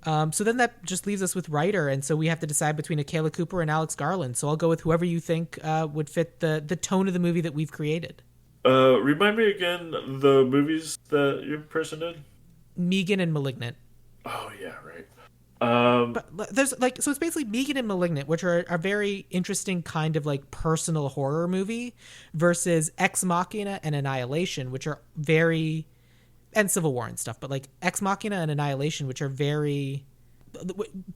so then that just leaves us with writer, and so we have to decide between a Kayla Cooper and Alex Garland. So I'll go with whoever you think would fit the tone of the movie that we've created. Remind me again the movies that your person did. Megan and Malignant. Oh yeah, right. But there's like, so it's basically Megan and Malignant, which are a very interesting kind of like personal horror movie, versus Ex Machina and Annihilation, which are very, and Civil War and stuff, but like Ex Machina and Annihilation, which are very,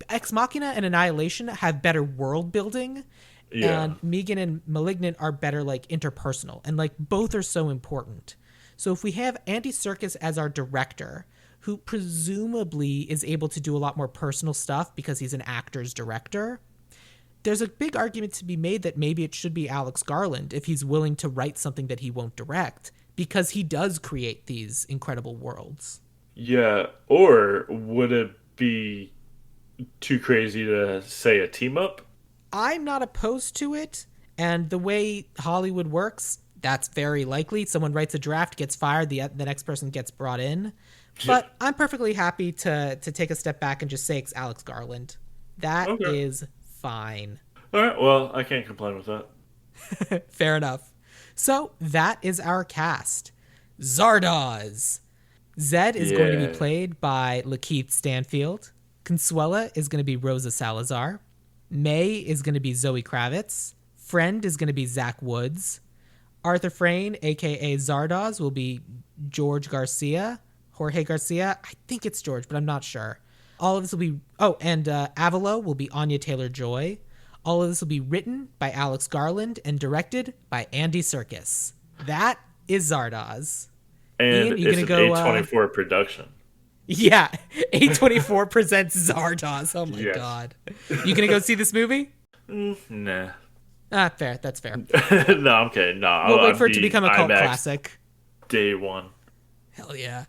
Ex Machina and Annihilation have better world building, Yeah. and Megan and Malignant are better like interpersonal, and like both are so important. So if we have Andy Serkis as our director, who presumably is able to do a lot more personal stuff because he's an actor's director, there's a big argument to be made that maybe it should be Alex Garland if he's willing to write something that he won't direct, because he does create these incredible worlds. Yeah. Or would it be too crazy to say a team up? I'm not opposed to it, and the way Hollywood works, that's very likely. Someone writes a draft, gets fired, the next person gets brought in. But I'm perfectly happy to take a step back and just say it's Alex Garland. That Okay. is fine. All right. Well, I can't complain with that. Fair enough. So that is our cast. Zardoz. Zed is going to be Yeah. played by Lakeith Stanfield. Consuela is going to be Rosa Salazar. May is going to be Zoe Kravitz. Friend is going to be Zach Woods. Arthur Frayne, a.k.a. Zardoz, will be George Garcia. Jorge Garcia. I think it's George, but I'm not sure. All of this will be... Oh, and Avalo will be Anya Taylor-Joy. All of this will be written by Alex Garland and directed by Andy Serkis. That is Zardoz. And Ian, you it's gonna an go, A24 production. Yeah, A24 presents Zardoz. Oh my Yes. god. You gonna go see this movie? Nah. Ah, fair. That's fair. No, I'm kidding. No, We'll wait I'd for it to be become a cult IMAX classic. Day one. Hell yeah.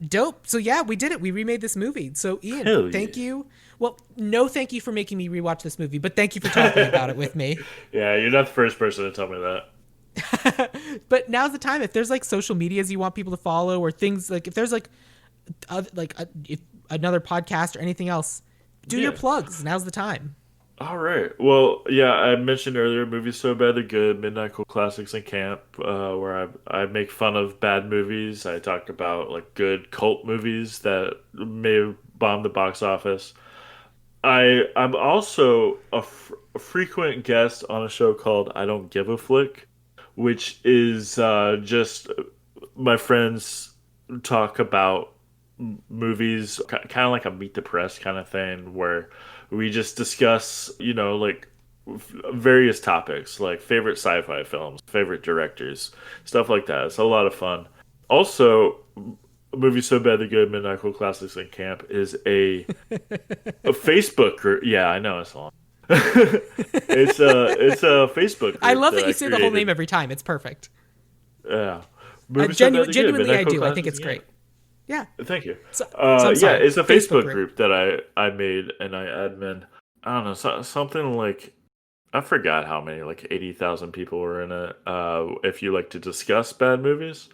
Dope. So yeah, we did it. We remade this movie. So Ian, Hell thank yeah. you. Well, no thank you for making me rewatch this movie, but thank you for talking about it with me. Yeah, you're not the first person to tell me that. But now's the time. If there's like social medias you want people to follow, or things like, if there's like if another podcast or anything else, do your Yeah. plugs. Now's the time. All right. Well, yeah, I mentioned earlier, movies so bad they're good. Midnight Cool Classics in Camp, where I make fun of bad movies. I talk about like good cult movies that may have bombed the box office. I'm also a frequent guest on a show called I Don't Give a Flick, which is just my friends talk about movies, kind of like a Meet the Press kind of thing, where we just discuss, like various topics, like favorite sci-fi films, favorite directors, stuff like that. It's a lot of fun. Also, a movie so bad they're good, Midnight Cool Classics in Camp is a Facebook group. Yeah, I know it's long. It's a Facebook group I love that you I say the whole created. name every time. It's perfect. Yeah. Movie so bad they're good, Genuinely, Midnight I Cool do. I think it's Classics in great. Camp. Yeah. Thank you. So I'm Yeah, sorry. it's a Facebook group. group that I made and I admin. I don't know, something like I forgot how many, like 80,000 people were in it. If you like to discuss bad movies,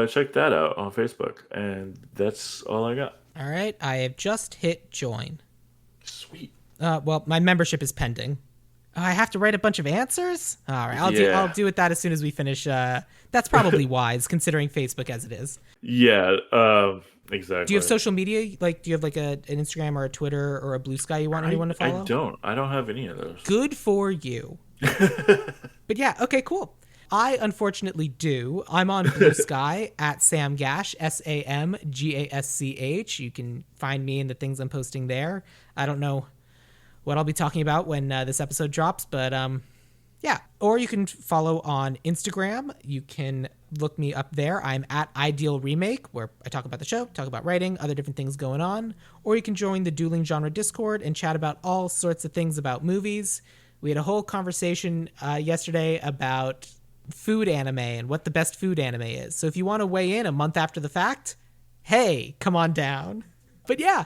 check that out on Facebook. And that's all I got. All right. I have just hit join. Sweet. Well, my membership is pending. Oh, I have to write a bunch of answers? All right. I'll Yeah. do it that as soon as we finish. That's probably wise considering Facebook as it is. Yeah, exactly. Do you have social media? Like, do you have like an Instagram or a Twitter or a BlueSky you want anyone to follow? I don't. I don't have any of those. Good for you. But yeah, okay, cool. I unfortunately do. I'm on BlueSky at Sam Gasch, SamGasch. You can find me in the things I'm posting there. I don't know what I'll be talking about when this episode drops, but yeah. Or you can follow on Instagram. You can look me up there. I'm at Ideal Remake, where I talk about the show, talk about writing, other different things going on. Or you can join the Dueling Genre Discord and chat about all sorts of things about movies. We had a whole conversation yesterday about food anime and what the best food anime is. So if you want to weigh in a month after the fact, hey, come on down. But yeah,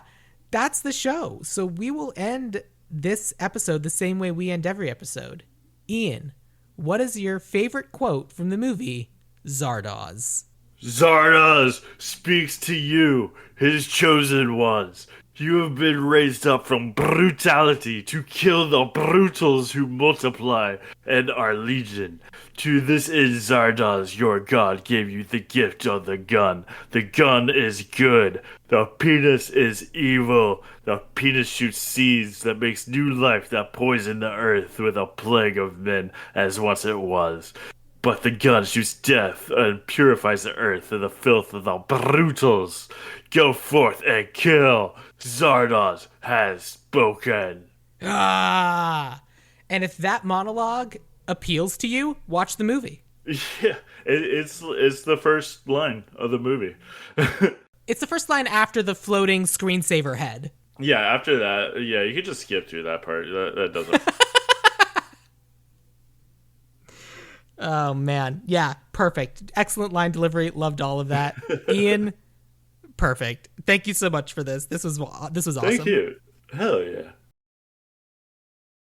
that's the show. So we will end this episode the same way we end every episode. Ian, what is your favorite quote from the movie Zardoz? Zardoz speaks to you, his chosen ones. You have been raised up from brutality to kill the brutals who multiply and are legion. To this end, Zardoz, your god, gave you the gift of the gun. The gun is good. The penis is evil. The penis shoots seeds that makes new life that poison the earth with a plague of men as once it was. But the gun shoots death and purifies the earth of the filth of the brutals. Go forth and kill. Zardoz has spoken. Ah! And if that monologue appeals to you, watch the movie. Yeah, it's the first line of the movie. It's the first line after the floating screensaver head. Yeah, after that, yeah, you could just skip through that part. That doesn't. Oh, man. Yeah, perfect. Excellent line delivery. Loved all of that. Ian, perfect. Thank you so much for this. This was awesome. Thank you. Hell yeah.